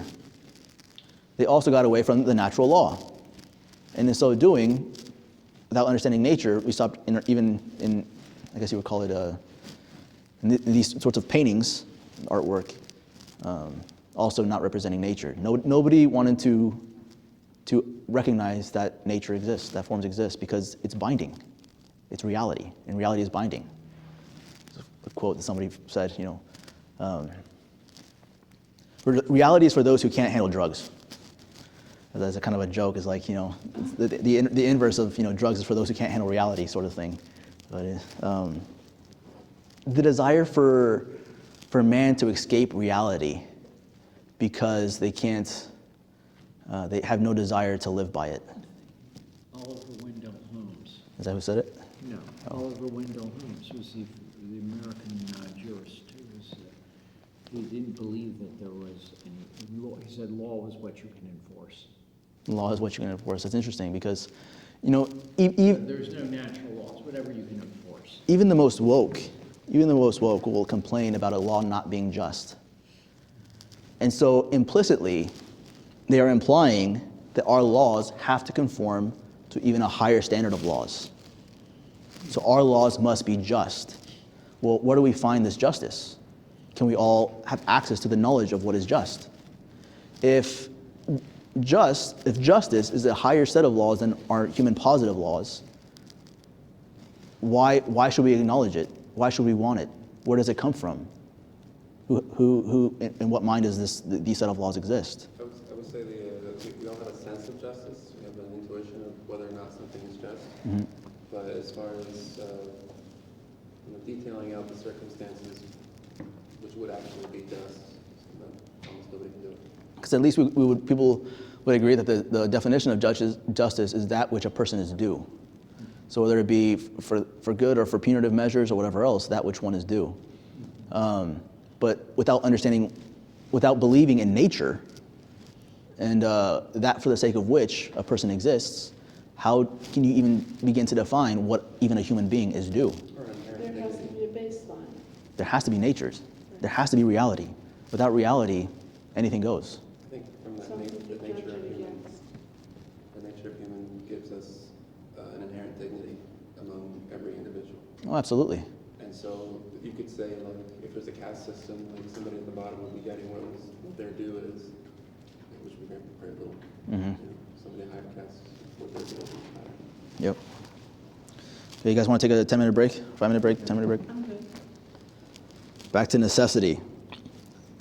they also got away from the natural law. And in so doing, without understanding nature, we stopped even in, I guess you would call it, in these sorts of paintings, artwork, also not representing nature. Nobody wanted to recognize that nature exists, that forms exist, because it's binding. It's reality, and reality is binding. There's a quote that somebody said, reality is for those who can't handle drugs. That's a kind of a joke, is like, the inverse of, drugs is for those who can't handle reality, sort of thing. But the desire for man to escape reality because they can't, they have no desire to live by it. Oliver Wendell Holmes. Is that who said it? No, Oliver Wendell Holmes was the American jurist he didn't believe that there was any law. He said law was what you can enforce. Law is what you can enforce. That's interesting because, There's no natural laws, whatever you can enforce. even the most woke will complain about a law not being just. And so implicitly, they are implying that our laws have to conform to even a higher standard of laws. So our laws must be just. Well, where do we find this justice? Can we all have access to the knowledge of what is just? If justice is a higher set of laws than our human positive laws, why should we acknowledge it? Why should we want it? Where does it come from? Who in what mind does these set of laws exist? I would say we all have a sense of justice. We have an intuition of whether or not something is just. Mm-hmm. But as far as detailing out the circumstances which would actually be just, almost nobody can do it. Because at least people would agree that the definition of justice is that which a person is due. So whether it be for good or for punitive measures or whatever else, that which one is due. But without believing in nature, and that for the sake of which a person exists, how can you even begin to define what even a human being is due? There has to be a baseline. There has to be natures. There has to be reality. Without reality, anything goes. I think from that Something the to nature judge of it human, against. the nature of human gives us an inherent dignity among every individual. Oh, absolutely. And so you could say, like, if there's a caste system, like somebody at the bottom would be getting what their due is, which would be very little. Mm-hmm. Somebody higher caste, what their due is higher. Yep. Okay, you guys want to take a 10-minute break? 5-minute break? 10-minute break? I'm good. Back to necessity.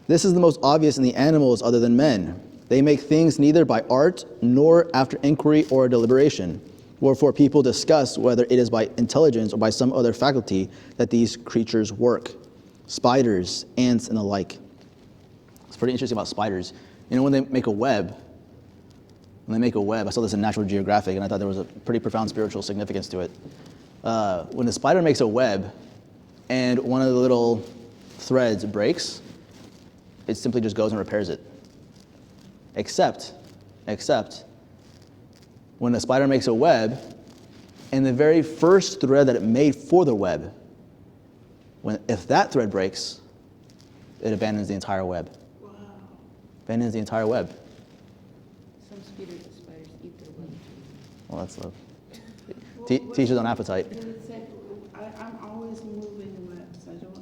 This is the most obvious in the animals other than men. They make things neither by art nor after inquiry or deliberation. Wherefore people discuss whether it is by intelligence or by some other faculty that these creatures work. Spiders, ants, and the like. It's pretty interesting about spiders. When they make a web, I saw this in National Geographic, and I thought there was a pretty profound spiritual significance to it. When a spider makes a web, and one of the little threads breaks, it simply just goes and repairs it. Except when a spider makes a web, and the very first thread that it made for the web, if that thread breaks, it abandons the entire web. Wow. Abandons the entire web. Some spiders eat their web. Well, that's love. Teaches on appetite. Did it say, I'm always moving webs. I don't.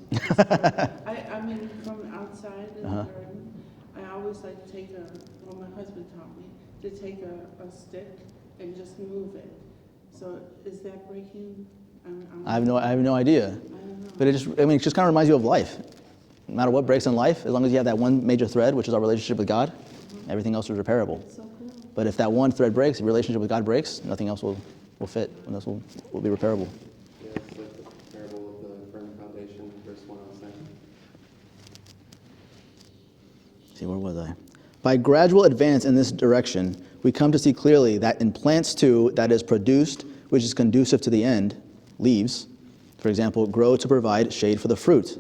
I mean, from outside in the garden, I always like to take well, my husband taught me to take a stick and just move it. So is that breaking? I have no idea. I don't know. But it just kind of reminds you of life. No matter what breaks in life, as long as you have that one major thread, which is our relationship with God, everything else is repairable. So cool. But if that one thread breaks, your relationship with God breaks, nothing else will fit, and this will be repairable. Yeah, it's like the parable of the firm foundation, verse 1 on St. See, where was I? By gradual advance in this direction, we come to see clearly that in plants too, that is produced, which is conducive to the end, leaves, for example, grow to provide shade for the fruit.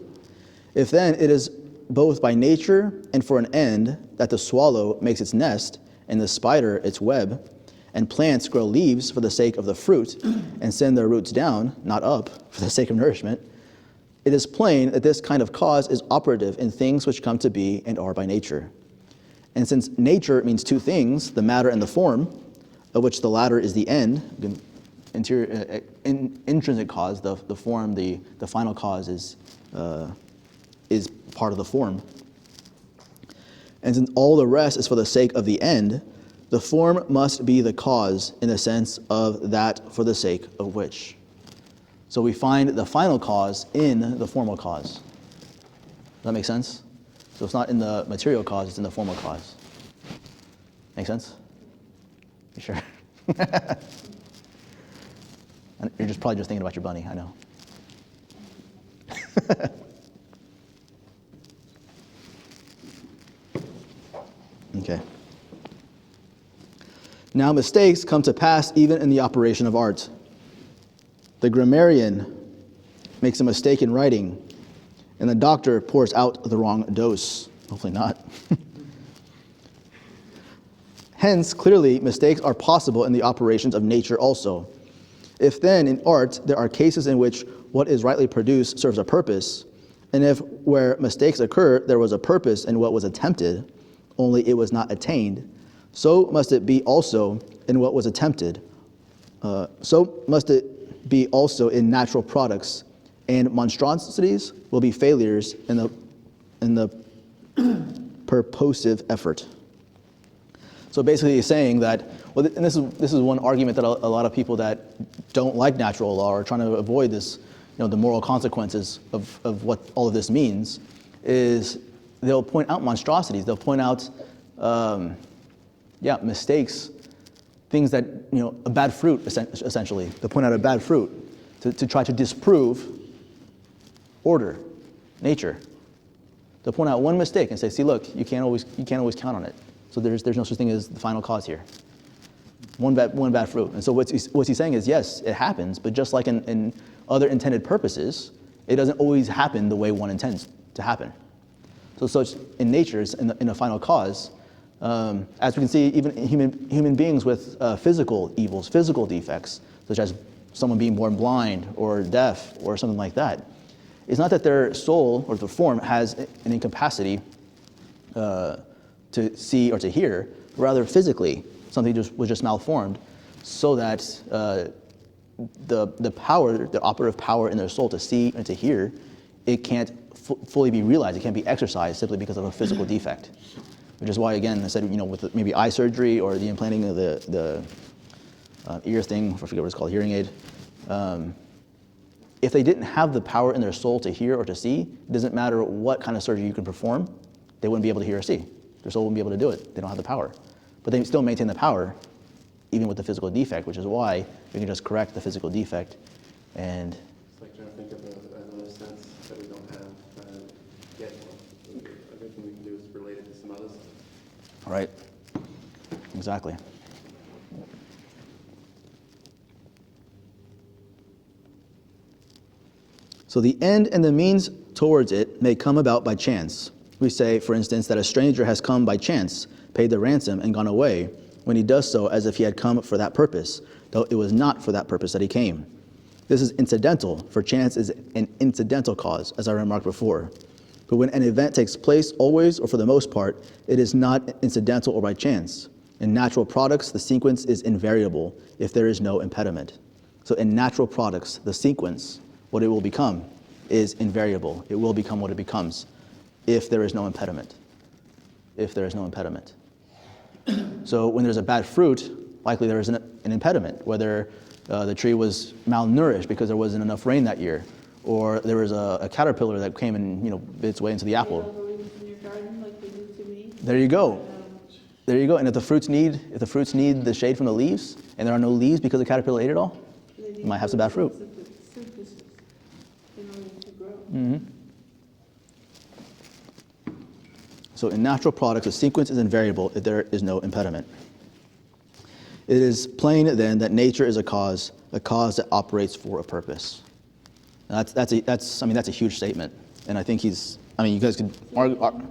If then it is both by nature and for an end that the swallow makes its nest and the spider its web, and plants grow leaves for the sake of the fruit and send their roots down, not up, for the sake of nourishment, it is plain that this kind of cause is operative in things which come to be and are by nature. And since nature means two things, the matter and the form, of which the latter is the end, intrinsic cause, the form, the final cause is part of the form. And since all the rest is for the sake of the end, the form must be the cause in the sense of that for the sake of which. So we find the final cause in the formal cause. Does that make sense? So it's not in the material cause, it's in the formal cause. Make sense? You sure? You're probably just thinking about your bunny, I know. Okay. Now mistakes come to pass even in the operation of art. The grammarian makes a mistake in writing, and the doctor pours out the wrong dose. Hopefully not. Hence, clearly, mistakes are possible in the operations of nature also. If then, in art, there are cases in which what is rightly produced serves a purpose, and if where mistakes occur, there was a purpose in what was attempted, only it was not attained, so must it be also in what was attempted. So must it be also in natural products, and monstrosities will be failures in the purposive effort. So basically, he's saying that, well, and this is one argument that a lot of people that don't like natural law are trying to avoid this, the moral consequences of what all of this means, is they'll point out monstrosities. They'll point out, mistakes, things that, a bad fruit, essentially. They'll point out a bad fruit to try to disprove order, nature. They'll point out one mistake and say, see, look, you can't always count on it. So there's no such thing as the final cause here. One bad fruit. And so what's he saying is, yes, it happens, but just like in other intended purposes, it doesn't always happen the way one intends to happen. So it's in nature, it's in a final cause. As we can see, even human beings with physical evils, physical defects, such as someone being born blind or deaf or something like that, it's not that their soul or their form has an incapacity to see or to hear, rather physically something was just malformed, so that the power, the operative power in their soul to see and to hear, it can't fully be realized. It can't be exercised simply because of a physical defect. Which is why, again, I said, with maybe eye surgery or the implanting of the ear thing, I forget what it's called, hearing aid. If they didn't have the power in their soul to hear or to see, it doesn't matter what kind of surgery you can perform, they wouldn't be able to hear or see. Their soul wouldn't be able to do it. They don't have the power. But they still maintain the power, even with the physical defect, which is why we can just correct the physical defect. And it's like trying to think of another sense that we don't have yet. Everything we can do is related to some others. right, exactly. So the end and the means towards it may come about by chance. We say, for instance, that a stranger has come by chance, paid the ransom, and gone away, when he does so as if he had come for that purpose, though it was not for that purpose that he came. This is incidental, for chance is an incidental cause, as I remarked before. But when an event takes place, always or for the most part, it is not incidental or by chance. In natural products, the sequence is invariable if there is no impediment. So in natural products, the sequence, what it will become, is invariable. It will become what it becomes if there is no impediment. If there is no impediment. So when there's a bad fruit, likely there is an impediment, whether the tree was malnourished because there wasn't enough rain that year, or there was a caterpillar that came and bit its way into the apple. They don't go in your garden like they do to me. There you go. There you go. And if the fruits need the shade from the leaves, and there are no leaves because the caterpillar ate it all, you might have some bad fruit. Synthesis in order to grow. Mm-hmm. So in natural products, the sequence is invariable if there is no impediment. It is plain then that nature is a cause that operates for a purpose. Now that's a huge statement, and I think you guys could argue.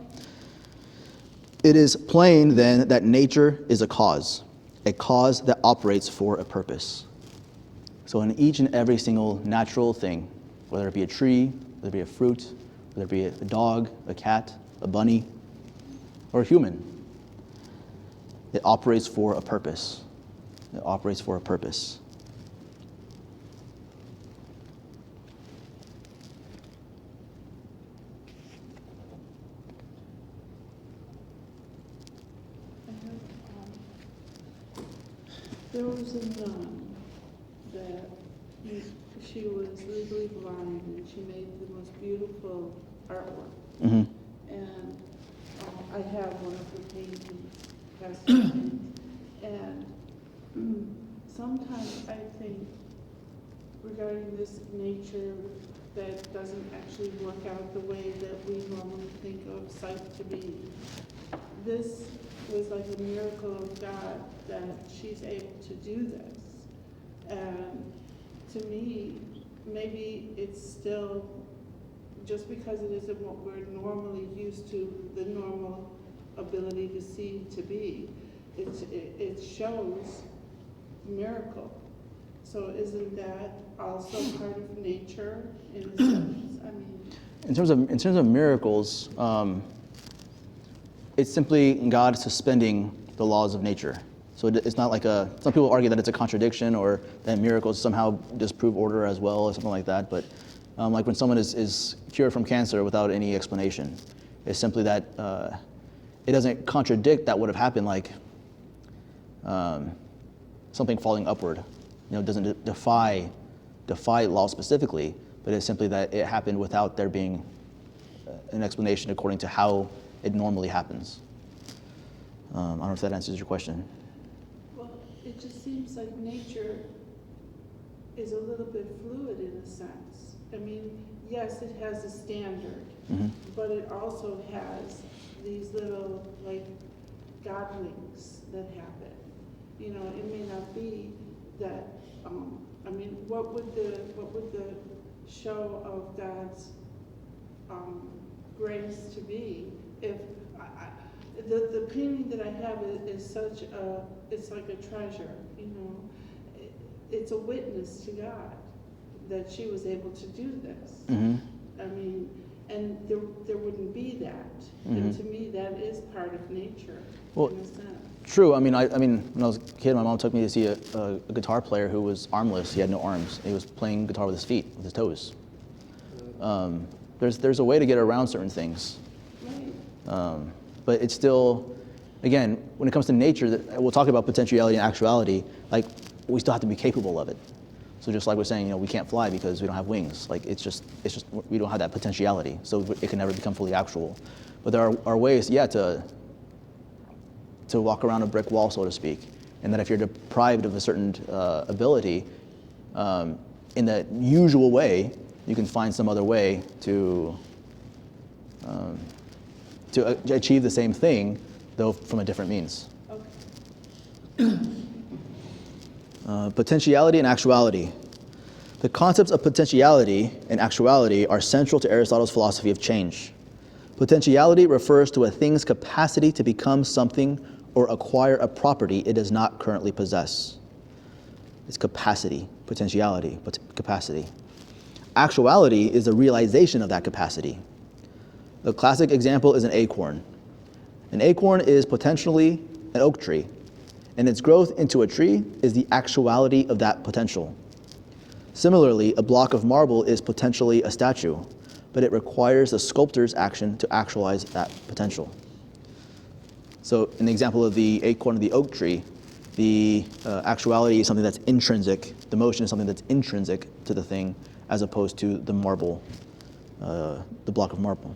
It is plain then that nature is a cause that operates for a purpose. So in each and every single natural thing, whether it be a tree, whether it be a fruit, whether it be a dog, a cat, a bunny, or a human, it operates for a purpose. It operates for a purpose. There was a nun that she was legally blind, and she made the most beautiful artwork. Mm-hmm. And I have one of her paintings, cast paintings. And sometimes I think regarding this nature that doesn't actually work out the way that we normally think of sight to be. This was like a miracle of God that she's able to do this. And to me, maybe it's still, just because it isn't what we're normally used to, the normal ability to see to be, it shows miracle. So isn't that also part of nature in a sense? I mean, in terms of miracles, it's simply God suspending the laws of nature. So it's not like some people argue that it's a contradiction or that miracles somehow disprove order as well or something like that. But like when someone is cured from cancer without any explanation, it's simply that it doesn't contradict that would have happened, like something falling upward. It doesn't defy law specifically, but it's simply that it happened without there being an explanation according to how it normally happens. I don't know if that answers your question. well, it just seems like nature is a little bit fluid in a sense. I mean, yes, it has a standard, Mm-hmm. but it also has these little, like, godlings that happen. It may not be that, what would the show of God's grace to be if the painting that I have is it's like a treasure, It's a witness to God that she was able to do this. Mm-hmm. I mean, and there wouldn't be that. Mm-hmm. And to me, that is part of nature, Well, in a sense. True. I mean, when I was a kid, my mom took me to see a guitar player who was armless. He had no arms. He was playing guitar with his feet, with his toes. There's a way to get around certain things. Right. But it's still, again, when it comes to nature, we'll talk about potentiality and actuality, like we still have to be capable of it. So just like we're saying, we can't fly because we don't have wings. Like it's just we don't have that potentiality, so it can never become fully actual. But there are ways, to walk around a brick wall, so to speak, and that if you're deprived of a certain ability, in the usual way, you can find some other way to achieve the same thing, though from a different means. Okay. Potentiality and actuality. The concepts of potentiality and actuality are central to Aristotle's philosophy of change. Potentiality refers to a thing's capacity to become something or acquire a property it does not currently possess. It's capacity, potentiality, but capacity. Actuality is the realization of that capacity. The classic example is an acorn. An acorn is potentially an oak tree, and its growth into a tree is the actuality of that potential. Similarly, a block of marble is potentially a statue, but it requires the sculptor's action to actualize that potential. So in the example of the acorn of the oak tree, the actuality is something that's intrinsic. The motion is something that's intrinsic to the thing, as opposed to the marble, the block of marble.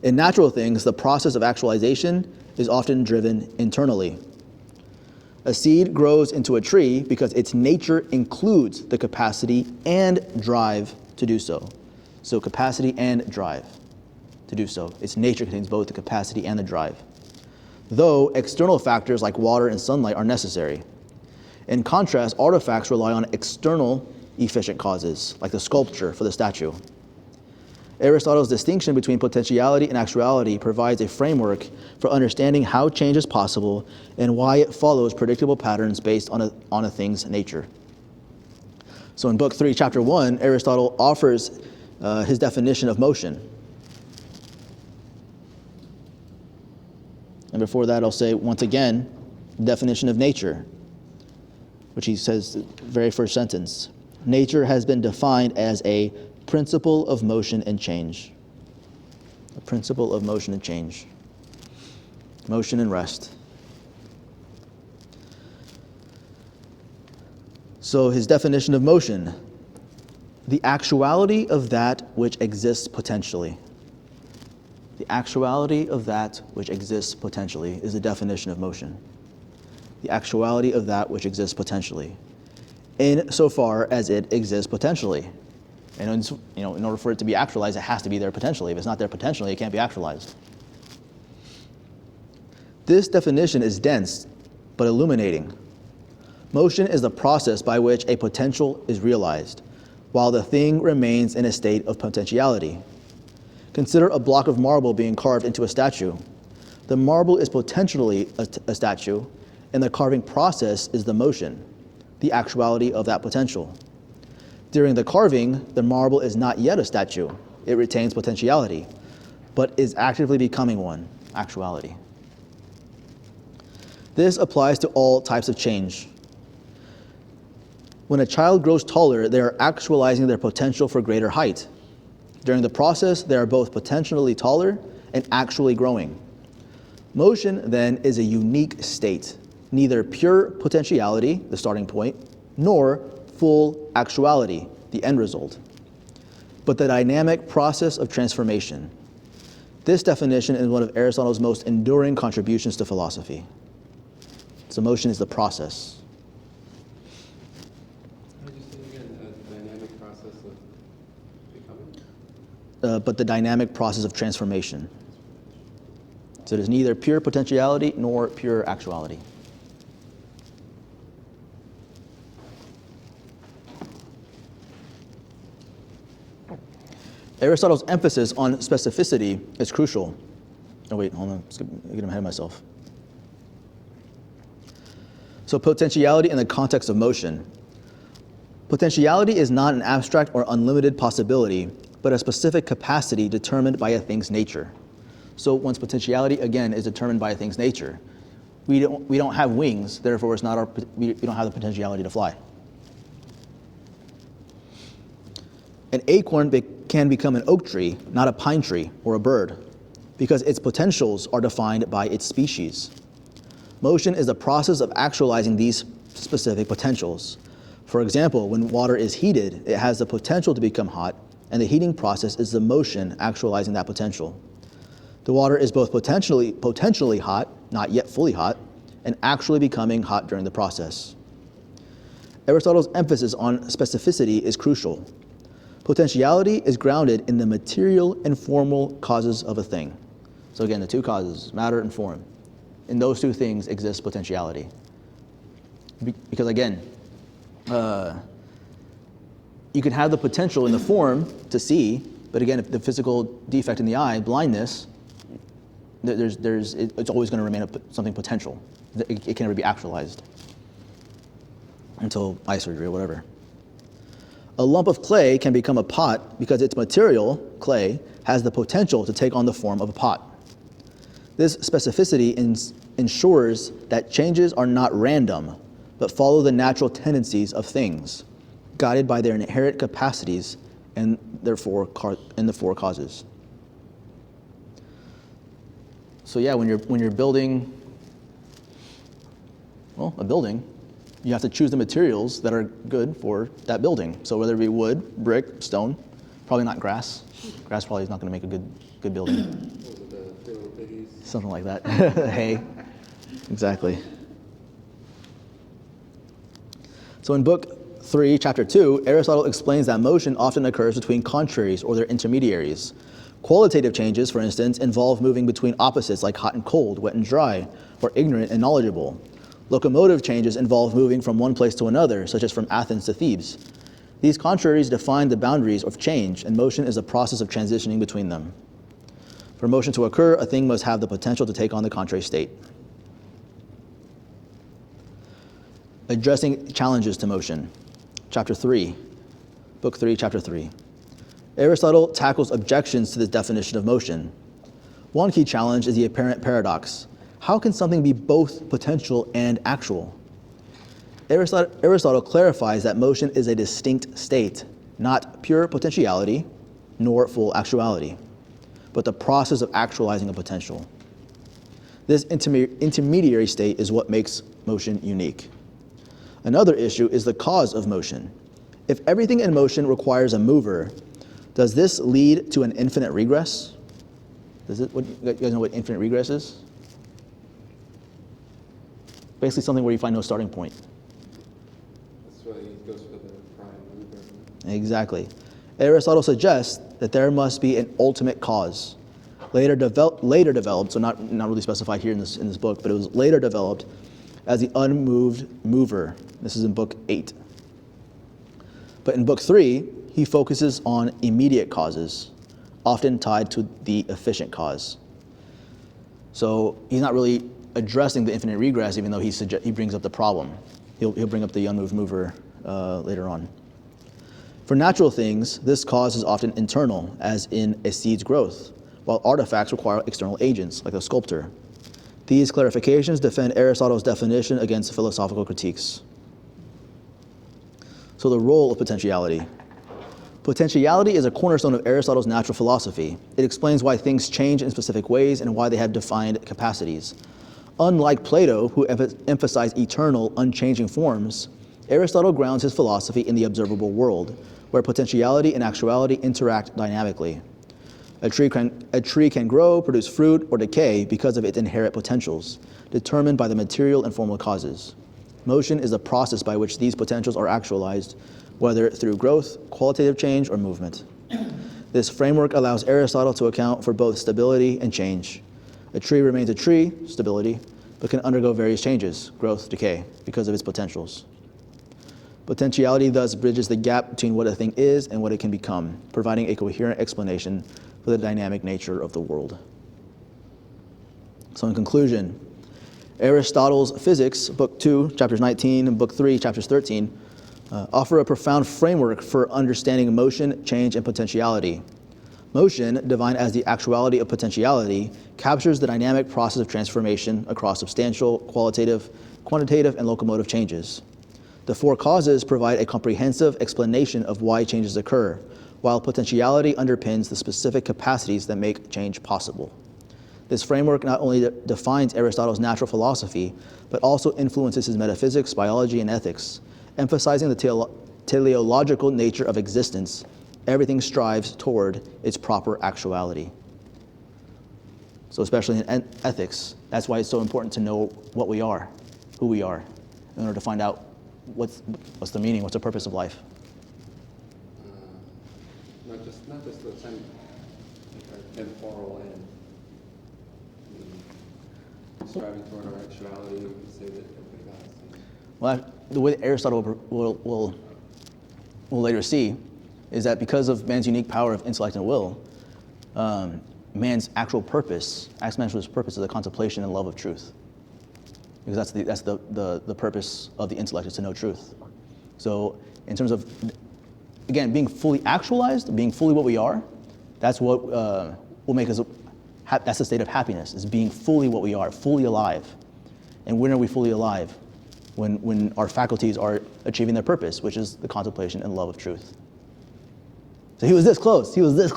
In natural things, the process of actualization is often driven internally. A seed grows into a tree because its nature includes the capacity and drive to do so. So capacity and drive to do so. Its nature contains both the capacity and the drive. Though external factors like water and sunlight are necessary. In contrast, artifacts rely on external efficient causes, like the sculpture for the statue. Aristotle's distinction between potentiality and actuality provides a framework for understanding how change is possible and why it follows predictable patterns based on a thing's nature. So in Book 3, Chapter 1, Aristotle offers his definition of motion. And before that, I'll say once again, definition of nature, which he says the very first sentence. Nature has been defined as a principle of motion and change. A principle of motion and change. Motion and rest. So his definition of motion, the actuality of that which exists potentially. The actuality of that which exists potentially is the definition of motion. The actuality of that which exists potentially, insofar as it exists potentially. And in order for it to be actualized, it has to be there potentially. If it's not there potentially, it can't be actualized. This definition is dense, but illuminating. Motion is the process by which a potential is realized, while the thing remains in a state of potentiality. Consider a block of marble being carved into a statue. The marble is potentially a statue, and the carving process is the motion, the actuality of that potential. During the carving, the marble is not yet a statue. It retains potentiality, but is actively becoming one, actuality. This applies to all types of change. When a child grows taller, they are actualizing their potential for greater height. During the process, they are both potentially taller and actually growing. Motion, then, is a unique state, neither pure potentiality, the starting point, nor full actuality, the end result, but the dynamic process of transformation. This definition is one of Aristotle's most enduring contributions to philosophy. So motion is the process. Can I just say again, a dynamic process of becoming? But the dynamic process of transformation. So it is neither pure potentiality nor pure actuality. Aristotle's emphasis on specificity is crucial. Oh wait, hold on, I'm getting ahead of myself. So potentiality in the context of motion. Potentiality is not an abstract or unlimited possibility, but a specific capacity determined by a thing's nature. So one's potentiality, again, is determined by a thing's nature. We don't have wings, therefore we don't have the potentiality to fly. An acorn can become an oak tree, not a pine tree or a bird, because its potentials are defined by its species. Motion is the process of actualizing these specific potentials. For example, when water is heated, it has the potential to become hot, and the heating process is the motion actualizing that potential. The water is both potentially hot, not yet fully hot, and actually becoming hot during the process. Aristotle's emphasis on specificity is crucial. Potentiality is grounded in the material and formal causes of a thing. So again, the two causes, matter and form. In those two things exists potentiality. Because again, you can have the potential in the form to see, but again, if the physical defect in the eye, blindness, it's always going to remain something potential. It can never be actualized until eye surgery or whatever. A lump of clay can become a pot because its material, clay, has the potential to take on the form of a pot. This specificity ensures that changes are not random, but follow the natural tendencies of things, guided by their inherent capacities and therefore in the four causes. So yeah, when you're building, well, a building, you have to choose the materials that are good for that building. So whether it be wood, brick, stone, probably not grass. Grass probably is not going to make a good building. What was it, the Three Little Piggies? Something like that. Hay. Exactly. So in Book 3, Chapter 2, Aristotle explains that motion often occurs between contraries or their intermediaries. Qualitative changes, for instance, involve moving between opposites like hot and cold, wet and dry, or ignorant and knowledgeable. Locomotive changes involve moving from one place to another, such as from Athens to Thebes. These contraries define the boundaries of change, and motion is a process of transitioning between them. For motion to occur, a thing must have the potential to take on the contrary state. Addressing challenges to motion. Chapter 3, Book 3, Chapter 3. Aristotle tackles objections to this definition of motion. One key challenge is the apparent paradox. How can something be both potential and actual? Aristotle clarifies that motion is a distinct state, not pure potentiality, nor full actuality, but the process of actualizing a potential. This intermediary state is what makes motion unique. Another issue is the cause of motion. If everything in motion requires a mover, does this lead to an infinite regress? You guys know what infinite regress is? Basically something where you find no starting point. That's why he goes for the prime mover. Exactly. Aristotle suggests that there must be an ultimate cause. Later developed, so not really specified here in this book, but it was later developed as the unmoved mover. This is in Book 8. But in Book 3, he focuses on immediate causes, often tied to the efficient cause. So he's not really addressing the infinite regress, even though he brings up the problem. He'll bring up the unmoved mover later on. For natural things, this cause is often internal, as in a seed's growth, while artifacts require external agents, like a sculptor. These clarifications defend Aristotle's definition against philosophical critiques. So the role of potentiality. Potentiality is a cornerstone of Aristotle's natural philosophy. It explains why things change in specific ways and why they have defined capacities. Unlike Plato, who emphasized eternal, unchanging forms, Aristotle grounds his philosophy in the observable world, where potentiality and actuality interact dynamically. A tree can grow, produce fruit, or decay because of its inherent potentials, determined by the material and formal causes. Motion is a process by which these potentials are actualized, whether through growth, qualitative change, or movement. This framework allows Aristotle to account for both stability and change. A tree remains a tree, stability, but can undergo various changes, growth, decay, because of its potentials. Potentiality thus bridges the gap between what a thing is and what it can become, providing a coherent explanation for the dynamic nature of the world. So in conclusion, Aristotle's Physics, Book 2, chapters 19, and Book 3, chapters 13, offer a profound framework for understanding motion, change, and potentiality. Motion, defined as the actuality of potentiality, captures the dynamic process of transformation across substantial, qualitative, quantitative, and locomotive changes. The four causes provide a comprehensive explanation of why changes occur, while potentiality underpins the specific capacities that make change possible. This framework not only defines Aristotle's natural philosophy, but also influences his metaphysics, biology, and ethics, emphasizing the teleological nature of existence. Everything strives toward its proper actuality. So especially in ethics, that's why it's so important to know what we are, who we are, in order to find out what's the meaning, what's the purpose of life. Not just the same temporal end. Striving toward our actuality, we can say that everybody got the same. Well, the way that Aristotle will we'll later see is that because of man's unique power of intellect and will, man's actual purpose is the contemplation and love of truth. Because that's the purpose of the intellect, is to know truth. So in terms of, again, being fully actualized, being fully what we are, that's what will make us, that's the state of happiness, is being fully what we are, fully alive. And when are we fully alive? When our faculties are achieving their purpose, which is the contemplation and love of truth. So he was this close. It wasn't his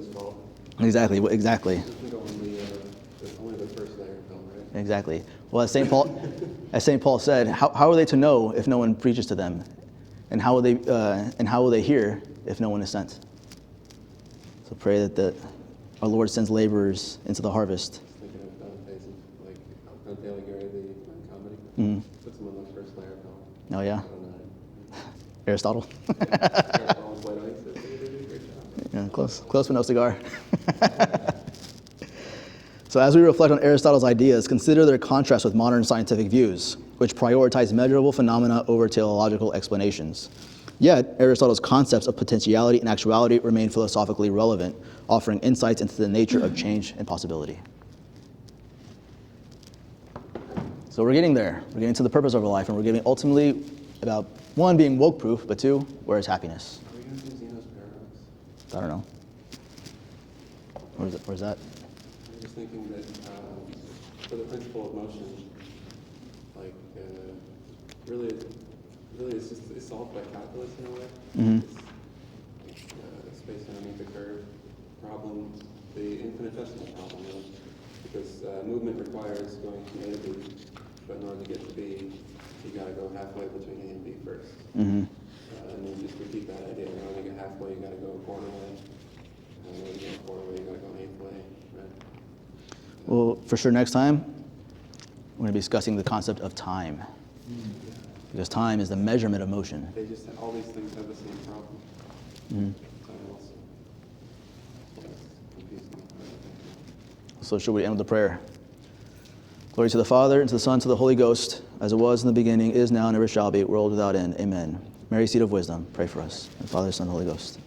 fault. Exactly. I think only the first layer fell, right? Exactly. Well, as St. Paul said, how are they to know if no one preaches to them? And how will they hear if no one is sent? So pray that our Lord sends laborers into the harvest. Thinking of Dante's, like Dante Alighieri, the comedy. Puts him on the first layer fell. Oh yeah. I don't know. Aristotle. Aristotle and Plato, he says they did a great job. Yeah, close but no cigar. So as we reflect on Aristotle's ideas, consider their contrast with modern scientific views, which prioritize measurable phenomena over teleological explanations. Yet, Aristotle's concepts of potentiality and actuality remain philosophically relevant, offering insights into the nature of change and possibility. So we're getting there. We're getting to the purpose of our life, and we're getting ultimately about, one, being woke-proof, but two, where is happiness? Are we going to do Zeno's paradox? I don't know. Where's that? I'm just thinking that for the principle of motion, like really it's solved by calculus in a way. It's space underneath the curve problem, the infinitesimal problem, really, because movement requires going from A to B, but in order to get to B, you got to go halfway between A and B first. And then just repeat that idea. In order to get halfway, you got to go a quarter way. And when you get a quarter way, you got to go an eighth way. Right? Well, for sure next time, we're going to be discussing the concept of time. Because time is the measurement of motion. They just all these things have the same problem. Time also. So it's confusing. So should we end with the prayer? Glory to the Father, and to the Son, and to the Holy Ghost, as it was in the beginning, is now, and ever shall be, world without end. Amen. Mary, seat of wisdom, pray for us. And Father, Son, Holy Ghost.